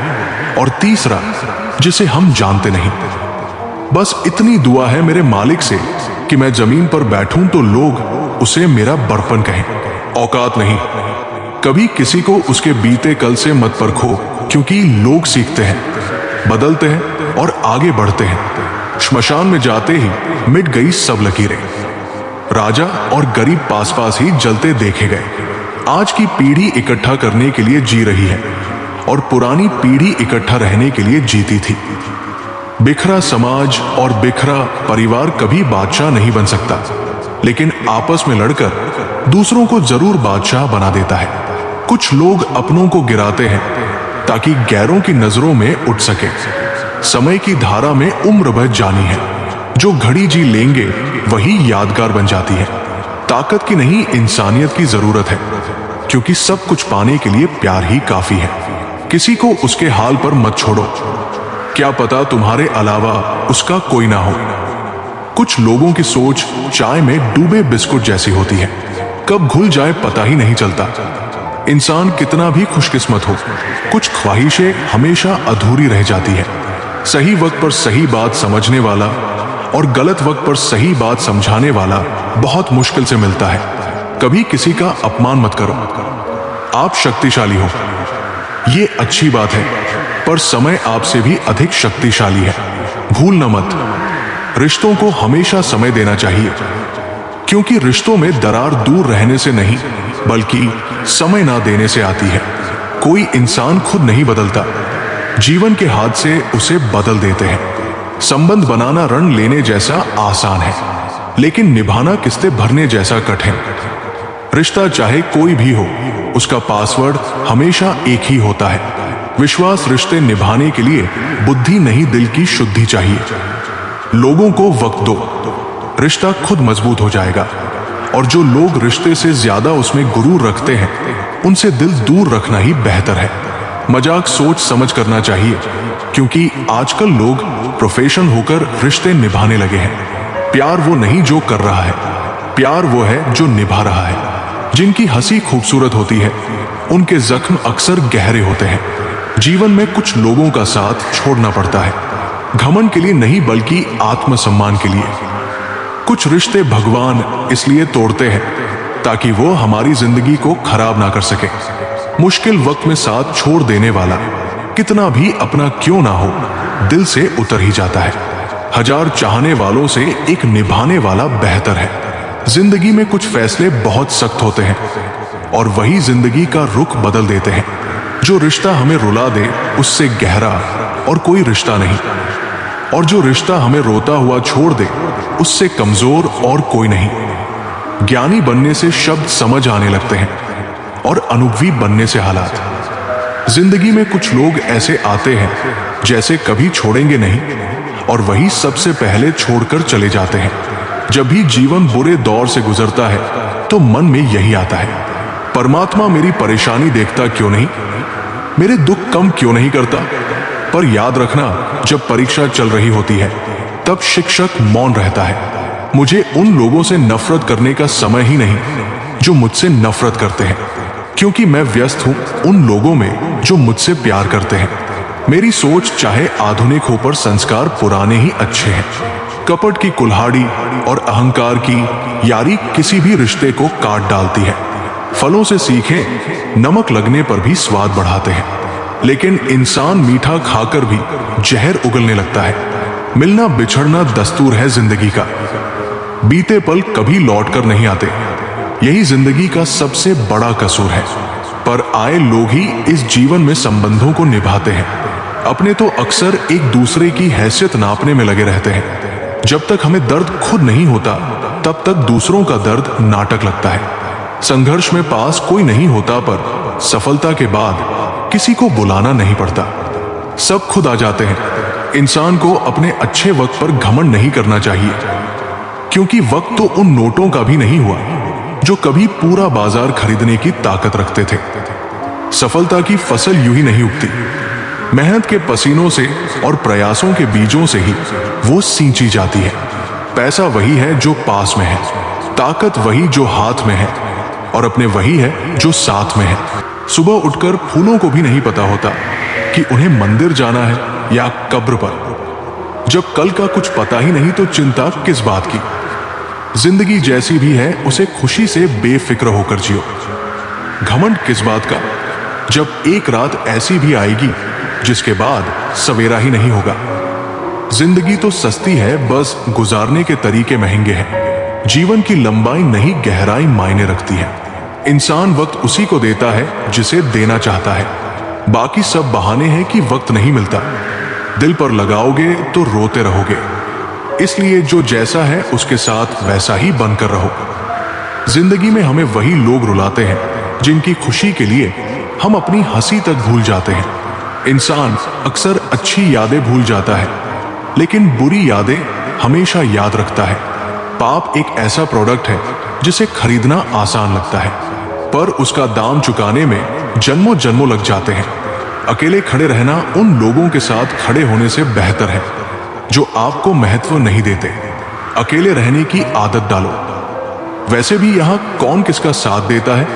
और तीसरा जिसे हम जानते नहीं। बस इतनी दुआ है मेरे मालिक से कि मैं जमीन पर बैठूं तो लोग उसे मेरा बड़पन कहें। औकात नहीं। कभी किसी को उसके बीते कल से मत परखो, क्योंकि लोग सीखते हैं, बदलते हैं और आगे बढ़ते हैं। श्मशान में जाते ही मिट गई सब लकीरें। राजा और गरीब पास पास ही जलते देखे गए। आज की पीढ़ी इकट्ठा करने के लिए जी रही है और पुरानी पीढ़ी इकट्ठा रहने के लिए जीती थी। बिखरा समाज और बिखरा परिवार कभी बादशाह नहीं बन सकता, लेकिन आपस में लड़कर दूसरों को जरूर बादशाह बना देता है। कुछ लोग अपनों को गिराते हैं ताकि गैरों की नजरों में उठ सके। समय की धारा में उम्र भर जानी है, जो घड़ी जी लेंगे वही यादगार बन जाती है। ताकत की नहीं, इंसानियत की जरूरत है, क्योंकि सब कुछ पाने के लिए प्यार ही काफी है। किसी को उसके हाल पर मत छोड़ो, क्या पता तुम्हारे अलावा उसका कोई ना हो। कुछ लोगों की सोच चाय में डूबे बिस्कुट जैसी होती है, कब घुल जाए पता ही नहीं चलता। इंसान कितना भी खुशकिस्मत हो, कुछ ख्वाहिशें हमेशा अधूरी रह जाती है। सही वक्त पर सही बात समझने वाला और गलत वक्त पर सही बात समझाने वाला बहुत मुश्किल से मिलता है। कभी किसी का अपमान मत करो। आप शक्तिशाली हो, ये अच्छी बात है, पर समय आपसे भी अधिक शक्तिशाली है। भूलना मत, रिश्तों को हमेशा समय देना चाहिए, क्योंकि रिश्तों में दरार दूर रहने से नहीं बल्कि समय ना देने से आती है। कोई इंसान खुद नहीं बदलता, जीवन के हाथ से उसे बदल देते हैं। संबंध बनाना रण लेने जैसा आसान है, लेकिन निभाना किस्तें भरने जैसा कठिन। रिश्ता चाहे कोई भी हो, उसका पासवर्ड हमेशा एक ही होता है, विश्वास। रिश्ते निभाने के लिए बुद्धि नहीं, दिल की शुद्धि चाहिए। लोगों को वक्त दो, रिश्ता खुद मजबूत हो जाएगा। और जो लोग रिश्ते से ज्यादा उसमें गुरूर रखते हैं, उनसे दिल दूर रखना ही बेहतर है। मजाक सोच समझ करना चाहिए, क्योंकि आजकल लोग प्रोफेशन होकर रिश्ते निभाने लगे हैं। प्यार वो नहीं जो कर रहा है, प्यार वो है जो निभा रहा है। जिनकी हंसी खूबसूरत होती है, उनके जख्म अक्सर गहरे होते हैं। जीवन में कुछ लोगों का साथ छोड़ना पड़ता है, घमंड के लिए नहीं बल्कि आत्मसम्मान के लिए। कुछ रिश्ते भगवान इसलिए तोड़ते हैं ताकि वो हमारी जिंदगी को खराब ना कर सके। मुश्किल वक्त में साथ छोड़ देने वाला कितना भी अपना क्यों ना हो, दिल से उतर ही जाता है। हजार चाहने वालों से एक निभाने वाला बेहतर है। जिंदगी में कुछ फैसले बहुत सख्त होते हैं और वही जिंदगी का रुख बदल देते हैं। जो रिश्ता हमें रुला दे उससे गहरा और कोई रिश्ता नहीं, और जो रिश्ता हमें रोता हुआ छोड़ दे उससे कमजोर और कोई नहीं। ज्ञानी बनने से शब्द समझ आने लगते हैं और अनुभवी बनने से हालात। जिंदगी में कुछ लोग ऐसे आते हैं जैसे कभी छोड़ेंगे नहीं, और वही सबसे पहले छोड़कर चले जाते हैं। जब भी जीवन बुरे दौर से गुजरता है तो मन में यही आता है, परमात्मा मेरी परेशानी देखता क्यों नहीं, मेरे दुख कम क्यों नहीं करता। पर याद रखना, जब परीक्षा चल रही होती है तब शिक्षक मौन रहता है। मुझे उन लोगों से नफरत करने का समय ही नहीं जो मुझसे नफरत करते हैं, क्योंकि मैं व्यस्त हूं उन लोगों में जो मुझसे प्यार करते हैं। मेरी सोच चाहे आधुनिक हो, पर संस्कार पुराने ही अच्छे हैं। कपट की कुल्हाड़ी और अहंकार की यारी किसी भी रिश्ते को काट डालती है। फलों से सीखें, नमक लगने पर भी स्वाद बढ़ाते हैं, लेकिन इंसान मीठा खाकर भी जहर उगलने लगता है। मिलना बिछड़ना दस्तूर है जिंदगी का, बीते पल कभी लौटकर नहीं आते, यही जिंदगी का सबसे बड़ा कसूर है। पर आए लोग ही इस जीवन में संबंधों को निभाते हैं। अपने तो अक्सर एक दूसरे की हैसियत नापने में लगे रहते हैं। जब तक हमें दर्द खुद नहीं होता तब तक दूसरों का दर्द नाटक लगता है। संघर्ष में पास कोई नहीं होता, पर सफलता के बाद किसी को बुलाना नहीं पड़ता, सब खुद आ जाते हैं। इंसान को अपने अच्छे वक्त पर घमंड नहीं करना चाहिए, क्योंकि वक्त तो उन नोटों का भी नहीं हुआ जो कभी पूरा बाजार खरीदने की ताकत रखते थे। सफलता की फसल यूं ही नहीं उगती, मेहनत के पसीनों से और प्रयासों के बीजों से ही वो सींची जाती है। पैसा वही है जो पास में है, ताकत वही जो हाथ में है, और अपने वही है जो साथ में है। सुबह उठकर फूलों को भी नहीं पता होता कि उन्हें मंदिर जाना है या कब्र पर। जब कल का कुछ पता ही नहीं तो चिंता किस बात की। जिंदगी जैसी भी है उसे खुशी से बेफिक्र होकर जियो। घमंड किस बात का, जब एक रात ऐसी भी आएगी जिसके बाद सवेरा ही नहीं होगा। जिंदगी तो सस्ती है, बस गुजारने के तरीके महंगे हैं। जीवन की लंबाई नहीं गहराई मायने रखती है। इंसान वक्त उसी को देता है जिसे देना चाहता है। बाकी सब बहाने हैं कि वक्त नहीं मिलता। दिल पर लगाओगे तो रोते रहोगे। इसलिए जो जैसा है उसके साथ वैसा ही बनकर रहो। जिंदगी में हमें वही लोग रुलाते हैं जिनकी खुशी के लिए हम अपनी हंसी तक भूल जाते हैं। इंसान अक्सर अच्छी यादें भूल जाता है, लेकिन बुरी यादें हमेशा याद रखता है। पाप एक ऐसा प्रोडक्ट है जिसे खरीदना आसान लगता है, पर उसका दाम चुकाने में जन्मों जन्मों लग जाते हैं। अकेले खड़े रहना उन लोगों के साथ खड़े होने से बेहतर है जो आपको महत्व नहीं देते। अकेले रहने की आदत डालो। वैसे भी यहाँ कौन किसका साथ देता है?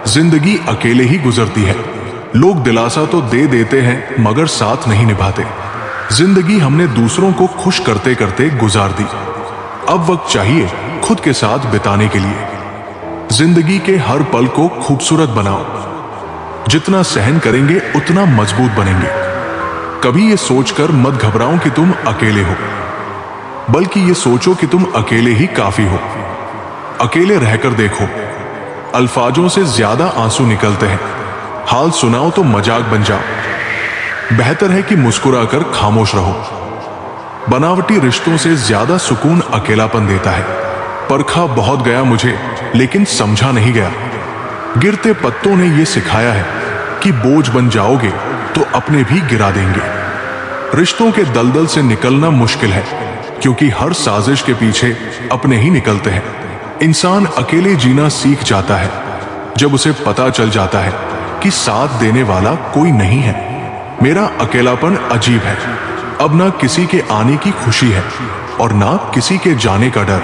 जिंदगी अकेले ही गुजरती है। लोग दिलासा तो दे देते हैं मगर साथ नहीं निभाते। जिंदगी हमने दूसरों को खुश करते करते गुजार दी। अब वक्त चाहिए खुद के साथ बिताने के लिए। जिंदगी के हर पल को खूबसूरत बनाओ। जितना सहन करेंगे उतना मजबूत बनेंगे। कभी ये सोचकर मत घबराओ कि तुम अकेले हो, बल्कि ये सोचो कि तुम अकेले ही काफी हो। अकेले रहकर देखो, अल्फाजों से ज्यादा आंसू निकलते हैं। हाल सुनाओ तो मजाक बन जाओ। बेहतर है कि मुस्कुराकर खामोश रहो। बनावटी रिश्तों से ज्यादा सुकून अकेलापन देता है। परखा बहुत गया मुझे, लेकिन समझा नहीं गया। गिरते पत्तों ने यह सिखाया है कि बोझ बन जाओगे तो अपने भी गिरा देंगे। रिश्तों के दलदल से निकलना मुश्किल है, क्योंकि हर साजिश के पीछे अपने ही निकलते हैं। इंसान अकेले जीना सीख जाता है जब उसे पता चल जाता है कि साथ देने वाला कोई नहीं है। मेरा अकेलापन अजीब है। अब ना किसी के आने की खुशी है और ना किसी के जाने का डर।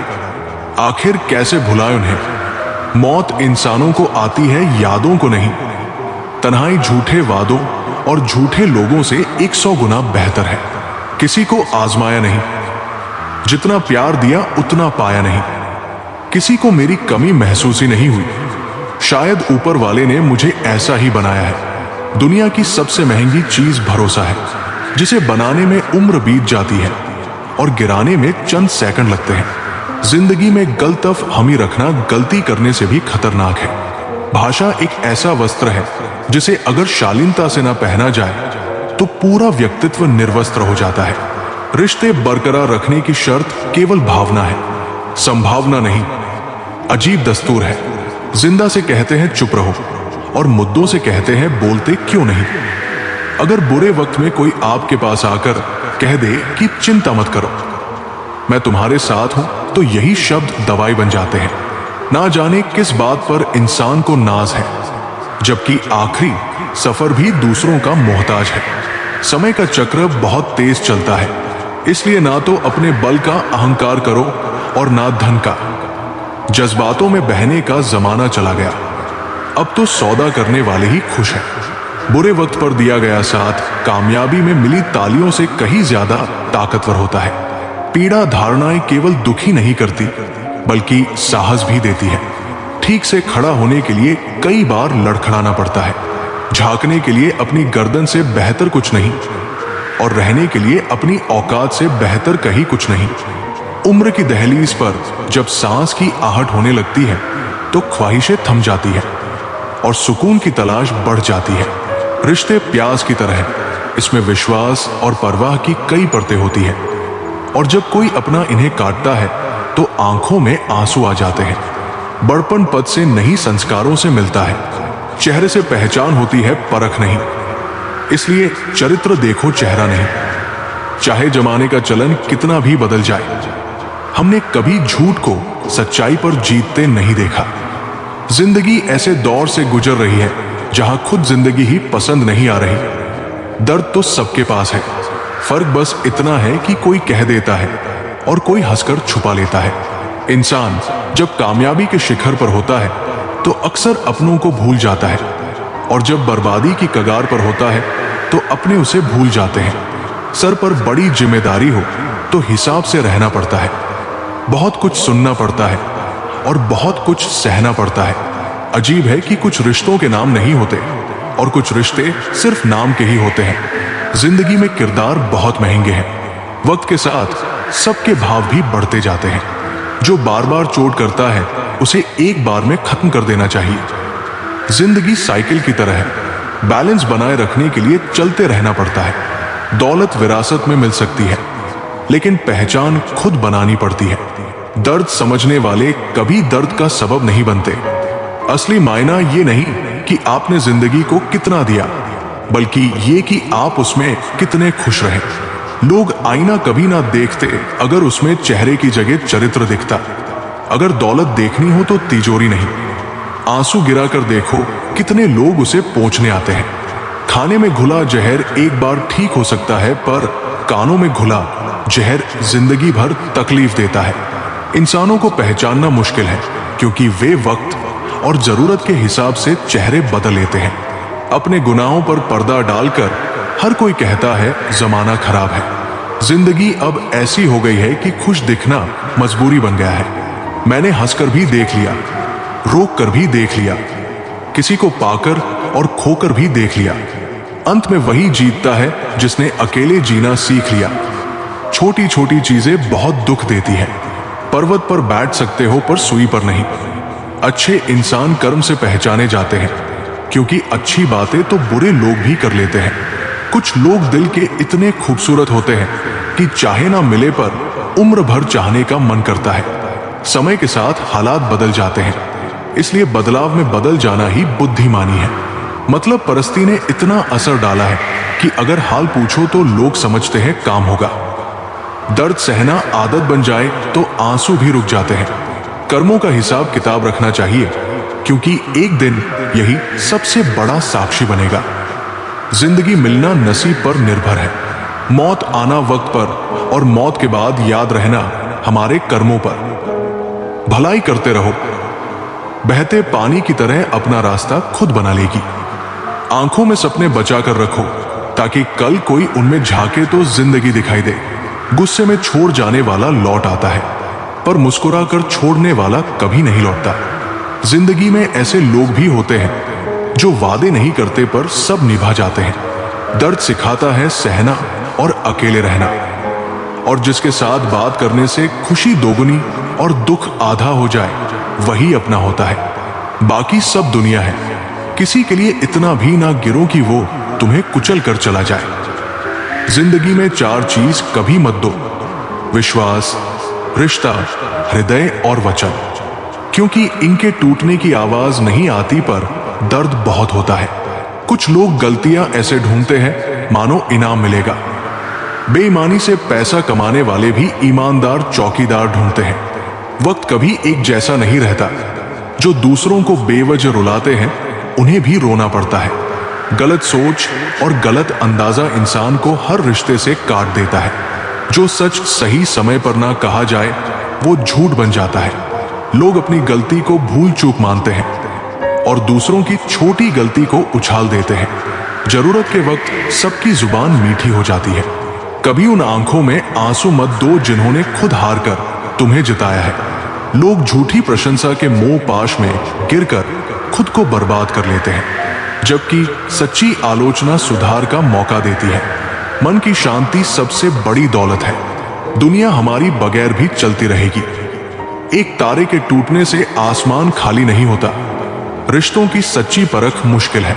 आखिर कैसे भुलाए उन्हें? मौत इंसानों को आती है, यादों को नहीं। तन्हाई झूठे वादों और झूठे लोगों से 100 गुना बेहतर है। किसी को आजमाया नहीं, जितना प्यार दिया उतना पाया नहीं। किसी को मेरी कमी महसूस ही नहीं हुई। शायद ऊपर वाले ने मुझे ऐसा ही बनाया है। दुनिया की सबसे महंगी चीज भरोसा है, जिसे बनाने में उम्र बीत जाती है और गिराने में चंद सेकंड लगते हैं। जिंदगी में गलतफ हमी रखना गलती करने से भी खतरनाक है। भाषा एक ऐसा वस्त्र है जिसे अगर शालीनता से ना पहना जाए तो पूरा व्यक्तित्व निर्वस्त्र हो जाता है। रिश्ते बरकरार रखने की शर्त केवल भावना है, संभावना नहीं। अजीब दस्तूर है। जिंदा से कहते हैं चुप रहो और मुद्दों से कहते हैं बोलते क्यों नहीं। अगर बुरे वक्त में कोई आपके पास आकर कह दे कि चिंता मत करो, मैं तुम्हारे साथ हूं, तो यही शब्द दवाई बन जाते हैं। ना जाने किस बात पर इंसान को नाज है, जबकि आखिरी सफर भी दूसरों का मोहताज है। समय का चक्र बहुत तेज चलता है, इसलिए ना तो अपने बल का अहंकार करो और ना धन का। जज्बातों में बहने का जमाना चला गया। अब तो सौदा करने वाले ही खुश हैं। बुरे वक्त पर दिया गया साथ कामयाबी में मिली तालियों से कहीं ज्यादा ताकतवर होता है। पीड़ा धारणाएं केवल दुखी नहीं करती, बल्कि साहस भी देती है। ठीक से खड़ा होने के लिए कई बार लड़खड़ाना पड़ता है। झांकने के लिए अपनी गर्दन से बेहतर कुछ नहीं, और रहने के लिए अपनी औकात से बेहतर कहीं कुछ नहीं। उम्र की दहलीज पर जब सांस की आहट होने लगती है तो ख्वाहिशें थम जाती है और सुकून की तलाश बढ़ जाती है। रिश्ते प्यास की तरह है, इसमें विश्वास और परवाह की कई परतें होती हैं, और जब कोई अपना इन्हें काटता है तो आंखों में आंसू आ जाते हैं। बड़पन पद से नहीं, संस्कारों से मिलता है। चेहरे से पहचान होती है, परख नहीं। इसलिए चरित्र देखो, चेहरा नहीं। चाहे जमाने का चलन कितना भी बदल जाए, हमने कभी झूठ को सच्चाई पर जीतते नहीं देखा। जिंदगी ऐसे दौर से गुजर रही है जहां खुद जिंदगी ही पसंद नहीं आ रही। दर्द तो सबके पास है, फर्क बस इतना है कि कोई कह देता है और कोई हंसकर छुपा लेता है। इंसान जब कामयाबी के शिखर पर होता है तो अक्सर अपनों को भूल जाता है, और जब बर्बादी की कगार पर होता है तो अपने उसे भूल जाते हैं। सर पर बड़ी जिम्मेदारी हो तो हिसाब से रहना पड़ता है। बहुत कुछ सुनना पड़ता है और बहुत कुछ सहना पड़ता है। अजीब है कि कुछ रिश्तों के नाम नहीं होते और कुछ रिश्ते सिर्फ नाम के ही होते हैं। जिंदगी में किरदार बहुत महंगे हैं। वक्त के साथ सबके भाव भी बढ़ते जाते हैं। जो बार बार चोट करता है उसे एक बार में खत्म कर देना चाहिए। जिंदगी साइकिल की तरह है, बैलेंस बनाए रखने के लिए चलते रहना पड़ता है। दौलत विरासत में मिल सकती है, लेकिन पहचान खुद बनानी पड़ती है। दर्द समझने वाले कभी दर्द का सबब नहीं बनते। असली मायना ये नहीं कि आपने जिंदगी को कितना दिया, बल्कि ये कि आप उसमें कितने खुश रहे। लोग आईना कभी ना देखते अगर उसमें चेहरे की जगह चरित्र दिखता। अगर दौलत देखनी हो तो तिजोरी नहीं, आंसू गिरा कर देखो कितने लोग उसे पोंछने आते हैं। खाने में घुला जहर एक बार ठीक हो सकता है, पर कानों में घुला जहर जिंदगी भर तकलीफ देता है। इंसानों को पहचानना मुश्किल है, क्योंकि वे वक्त और जरूरत के हिसाब से चेहरे बदल लेते हैं। अपने गुनाहों पर पर्दा डालकर हर कोई कहता है जमाना खराब है। जिंदगी अब ऐसी हो गई है कि खुश दिखना मजबूरी बन गया है। मैंने हंसकर भी देख लिया, रोक कर भी देख लिया, किसी को पाकर और खोकर भी देख लिया। अंत में वही जीतता है जिसने अकेले जीना सीख लिया। छोटी छोटी चीजें बहुत दुख देती हैं। पर्वत पर बैठ सकते हो पर सुई पर नहीं। अच्छे इंसान कर्म से पहचाने जाते हैं, क्योंकि अच्छी बातें तो बुरे लोग भी कर लेते हैं। कुछ लोग दिल के इतने खूबसूरत होते हैं कि चाहे ना मिले पर उम्र भर चाहने का मन करता है। समय के साथ हालात बदल जाते हैं, इसलिए बदलाव में बदल जाना ही बुद्धिमानी है। मतलब परस्ती ने इतना असर डाला है कि अगर हाल पूछो तो लोग समझते हैं काम होगा। दर्द सहना आदत बन जाए तो आंसू भी रुक जाते हैं। कर्मों का हिसाब किताब रखना चाहिए, क्योंकि एक दिन यही सबसे बड़ा साक्षी बनेगा। जिंदगी मिलना नसीब पर निर्भर है, मौत आना वक्त पर, और मौत के बाद याद रहना हमारे कर्मों पर। भलाई करते रहो, बहते पानी की तरह अपना रास्ता खुद बना लेगी। आंखों में सपने बचा कर रखो, ताकि कल कोई उनमें झांके तो जिंदगी दिखाई दे। गुस्से में छोड़ जाने वाला लौट आता है, पर मुस्कुरा कर छोड़ने वाला कभी नहीं लौटता। जिंदगी में ऐसे लोग भी होते हैं जो वादे नहीं करते पर सब निभा जाते हैं। दर्द सिखाता है सहना और अकेले रहना, और जिसके साथ बात करने से खुशी दोगुनी और दुख आधा हो जाए, वही अपना होता है। बाकी सब दुनिया है। किसी के लिए इतना भी ना गिरो कि वो तुम्हें कुचल कर चला जाए। जिंदगी में 4 चीज कभी मत दो: विश्वास, रिश्ता, हृदय और वचन। क्योंकि इनके टूटने की आवाज नहीं आती, पर दर्द बहुत होता है। कुछ लोग गलतियां ऐसे ढूंढते हैं मानो इनाम मिलेगा। बेईमानी से पैसा कमाने वाले भी ईमानदार चौकीदार ढूंढते हैं। वक्त कभी एक जैसा नहीं रहता। जो दूसरों को बेवजह रुलाते हैं, उन्हें भी रोना पड़ता है। गलत सोच और गलत अंदाजा इंसान को हर रिश्ते से काट देता है। जो सच सही समय पर ना कहा जाए, वो झूठ बन जाता है। लोग अपनी गलती को भूल चूक मानते हैं और दूसरों की छोटी गलती को उछाल देते हैं। जरूरत के वक्त सबकी जुबान मीठी हो जाती है। कभी उन आंखों में आंसू मत दो जिन्होंने खुद हार कर तुम्हें जिताया है। लोग झूठी प्रशंसा के मोह पाश में गिरकर खुद को बर्बाद कर लेते हैं, जबकि सच्ची आलोचना सुधार का मौका देती है। मन की शांति सबसे बड़ी दौलत है। दुनिया हमारी बगैर भी चलती रहेगी। एक तारे के टूटने से आसमान खाली नहीं होता। रिश्तों की सच्ची परख मुश्किल है,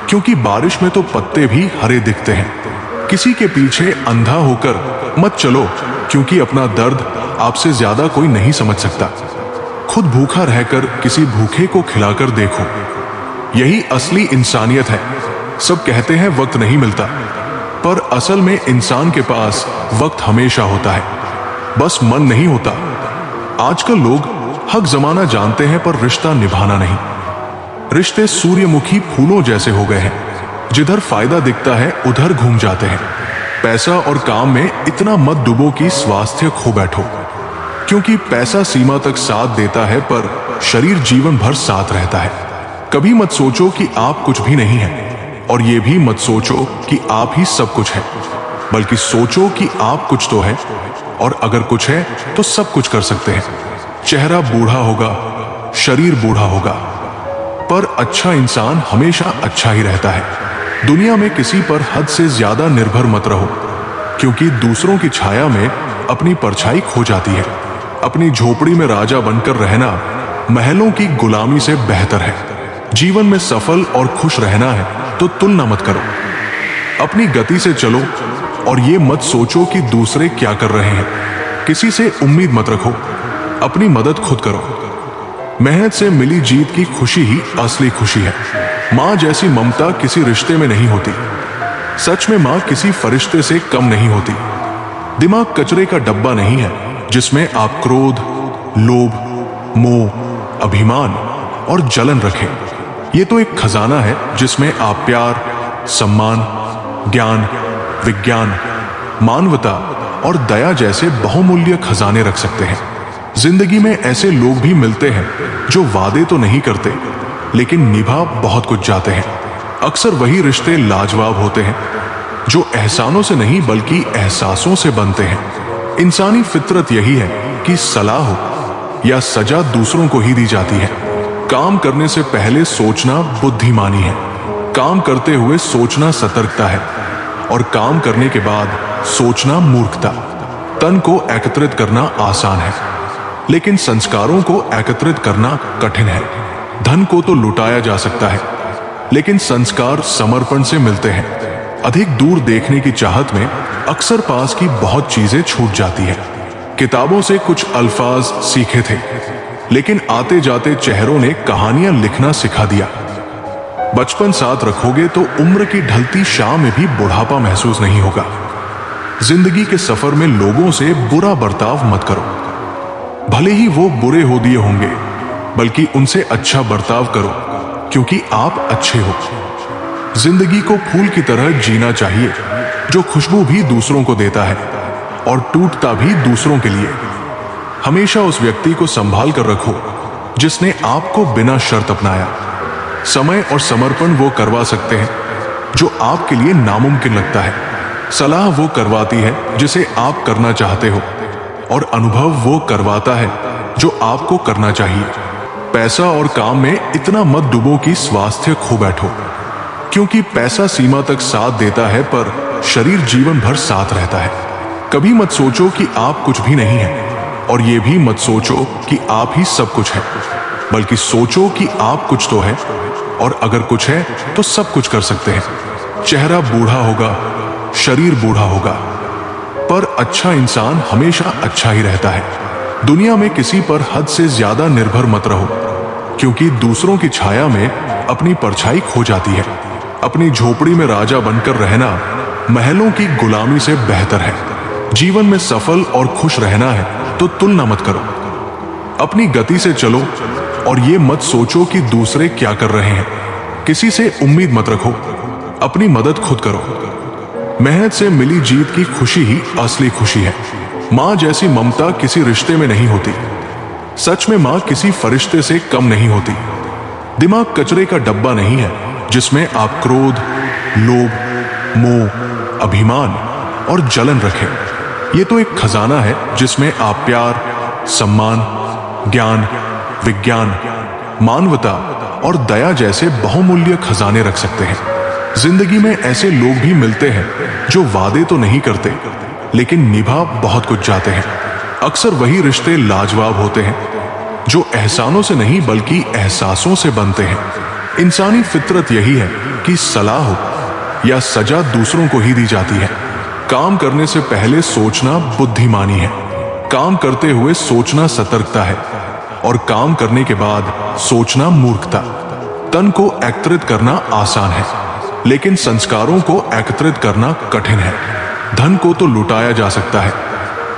क्योंकि बारिश में तो पत्ते भी हरे दिखते हैं। किसी के पीछे अंधा होकर मत चलो, क्योंकि अपना दर्द आपसे ज्यादा कोई नहीं समझ सकता। खुद भूखा रहकर किसी भूखे को खिलाकर देखो, यही असली इंसानियत है। सब कहते हैं वक्त नहीं मिलता, पर असल में इंसान के पास वक्त हमेशा होता है, बस मन नहीं होता। आजकल लोग हक जमाना जानते हैं, पर रिश्ता निभाना नहीं। रिश्ते सूर्यमुखी फूलों जैसे हो गए हैं, जिधर फायदा दिखता है उधर घूम जाते हैं। पैसा और काम में इतना मत डूबो कि स्वास्थ्य खो बैठो, क्योंकि पैसा सीमा तक साथ देता है, पर शरीर जीवन भर साथ रहता है। कभी मत सोचो कि आप कुछ भी नहीं हैं, और ये भी मत सोचो कि आप ही सब कुछ है, बल्कि सोचो कि आप कुछ तो है, और अगर कुछ है तो सब कुछ कर सकते हैं। चेहरा बूढ़ा होगा, शरीर बूढ़ा होगा, पर अच्छा इंसान हमेशा अच्छा ही रहता है। दुनिया में किसी पर हद से ज्यादा निर्भर मत रहो, क्योंकि दूसरों की छाया में अपनी परछाई खो जाती है। अपनी झोपड़ी में राजा बनकर रहना महलों की गुलामी से बेहतर है। जीवन में सफल और खुश रहना है तो तुलना मत करो। अपनी गति से चलो और ये मत सोचो कि दूसरे क्या कर रहे हैं। किसी से उम्मीद मत रखो, अपनी मदद खुद करो। मेहनत से मिली जीत की खुशी ही असली खुशी है। माँ जैसी ममता किसी रिश्ते में नहीं होती। सच में माँ किसी फरिश्ते से कम नहीं होती। दिमाग कचरे का डब्बा नहीं है जिसमें आप क्रोध, लोभ, मोह, अभिमान और जलन रखें। ये तो एक खजाना है जिसमें आप प्यार, सम्मान, ज्ञान, विज्ञान, मानवता और दया जैसे बहुमूल्य खजाने रख सकते हैं। जिंदगी में ऐसे लोग भी मिलते हैं जो वादे तो नहीं करते लेकिन निभा बहुत कुछ जाते हैं। अक्सर वही रिश्ते लाजवाब होते हैं जो एहसानों से नहीं बल्कि एहसासों से बनते हैं। इंसानी फितरत यही है कि सलाह हो या सजा दूसरों को ही दी जाती है। काम करने से पहले सोचना बुद्धिमानी है। काम करते हुए सोचना सतर्कता है और काम करने के बाद सोचना मूर्खता। तन को एकत्रित करना आसान है लेकिन संस्कारों को एकत्रित करना कठिन है। धन को तो लुटाया जा सकता है लेकिन संस्कार समर्पण से मिलते हैं। अधिक दूर देखने की चाहत में अक्सर पास की बहुत चीजें छूट जाती है। किताबों से कुछ अल्फाज सीखे थे लेकिन आते जाते चेहरों ने कहानियां लिखना सिखा दिया। बचपन साथ रखोगे तो उम्र की ढलती शाम में भी बुढ़ापा महसूस नहीं होगा। जिंदगी के सफर में लोगों से बुरा बर्ताव मत करो, भले ही वो बुरे हो दिए होंगे, बल्कि उनसे अच्छा बर्ताव करो क्योंकि आप अच्छे हो। जिंदगी को फूल की तरह जीना चाहिए जो खुशबू भी दूसरों को देता है और टूटता भी दूसरों के लिए। हमेशा उस व्यक्ति को संभाल कर रखो जिसने आपको बिना शर्त अपनाया। समय और समर्पण वो करवा सकते हैं जो आपके लिए नामुमकिन लगता है। सलाह वो करवाती है जिसे आप करना चाहते हो और अनुभव वो करवाता है जो आपको करना चाहिए। पैसा और काम में इतना मत डूबो कि स्वास्थ्य खो बैठो, क्योंकि पैसा सीमा तक साथ देता है पर शरीर जीवन भर साथ रहता है। कभी मत सोचो कि आप कुछ भी नहीं हैं और ये भी मत सोचो कि आप ही सब कुछ है, बल्कि सोचो कि आप कुछ तो है और अगर कुछ है तो सब कुछ कर सकते हैं। चेहरा बूढ़ा होगा, शरीर बूढ़ा होगा, पर अच्छा इंसान हमेशा अच्छा ही रहता है। दुनिया में किसी पर हद से ज्यादा निर्भर मत रहो, क्योंकि दूसरों की छाया में अपनी परछाई खो जाती है। अपनी झोपड़ी में राजा बनकर रहना महलों की गुलामी से बेहतर है। जीवन में सफल और खुश रहना है तो तुलना मत करो। अपनी गति से चलो और ये मत सोचो कि दूसरे क्या कर रहे हैं। किसी से उम्मीद मत रखो, अपनी मदद खुद करो। मेहनत से मिली जीत की खुशी ही असली खुशी है। माँ जैसी ममता किसी रिश्ते में नहीं होती। सच में माँ किसी फरिश्ते से कम नहीं होती। दिमाग कचरे का डब्बा नहीं है जिसमें आप क्रोध, लोभ, मोह, अभिमान और जलन रखें। ये तो एक खजाना है जिसमें आप प्यार, सम्मान, ज्ञान, विज्ञान, मानवता और दया जैसे बहुमूल्य खजाने रख सकते हैं। जिंदगी में ऐसे लोग भी मिलते हैं जो वादे तो नहीं करते लेकिन निभा बहुत कुछ जाते हैं। अक्सर वही रिश्ते लाजवाब होते हैं जो एहसानों से नहीं बल्कि एहसासों से बनते हैं। इंसानी फितरत यही है कि सलाह हो या सजा दूसरों को ही दी जाती है। काम करने से पहले सोचना बुद्धिमानी है। काम करते हुए सोचना सतर्कता है और काम करने के बाद सोचना मूर्खता। तन को एकत्रित करना आसान है लेकिन संस्कारों को एकत्रित करना कठिन है। धन को तो लुटाया जा सकता है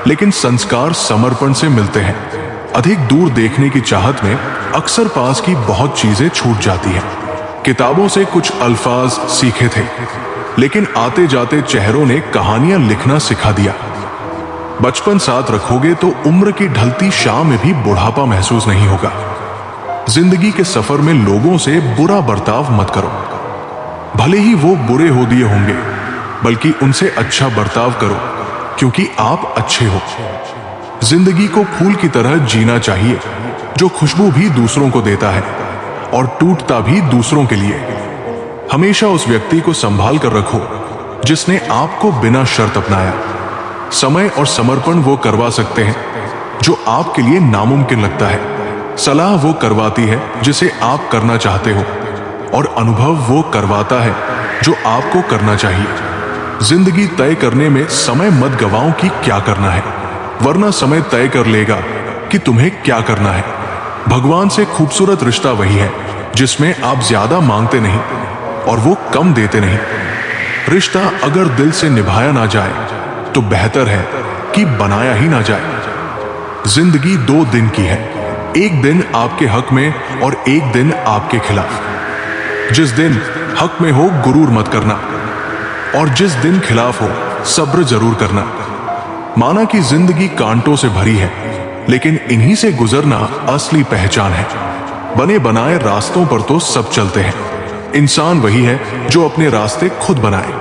लेकिन संस्कार समर्पण से मिलते हैं। अधिक दूर देखने की चाहत में अक्सर पास की बहुत चीजें छूट जाती हैं। किताबों से कुछ अल्फाज सीखे थे लेकिन आते जाते चेहरों ने कहानियां लिखना सिखा दिया। बचपन साथ रखोगे तो उम्र की ढलती शाम में भी बुढ़ापा महसूस नहीं होगा। जिंदगी के सफर में लोगों से बुरा बर्ताव मत करो, भले ही वो बुरे हो दिए होंगे, बल्कि उनसे अच्छा बर्ताव करो क्योंकि आप अच्छे हो। जिंदगी को फूल की तरह जीना चाहिए जो खुशबू भी दूसरों को देता है और टूटता भी दूसरों के लिए। हमेशा उस व्यक्ति को संभाल कर रखो जिसने आपको बिना शर्त अपनाया। समय और समर्पण वो करवा सकते हैं जो आपके लिए नामुमकिन लगता है। सलाह वो करवाती है जिसे आप करना चाहते हो और अनुभव वो करवाता है जो आपको करना चाहिए। जिंदगी तय करने में समय मत गवाओ कि क्या करना है, वरना समय तय कर लेगा कि तुम्हें क्या करना है। भगवान से खूबसूरत रिश्ता वही है जिसमें आप ज्यादा मांगते नहीं और वो कम देते नहीं। रिश्ता अगर दिल से निभाया ना जाए तो बेहतर है कि बनाया ही ना जाए। जिंदगी 2 दिन की है, एक दिन आपके हक में और एक दिन आपके खिलाफ। जिस दिन हक में हो गुरूर मत करना और जिस दिन खिलाफ हो सब्र जरूर करना। माना कि जिंदगी कांटों से भरी है, लेकिन इन्हीं से गुजरना असली पहचान है। बने बनाए रास्तों पर तो सब चलते हैं, इंसान वही है जो अपने रास्ते खुद बनाए।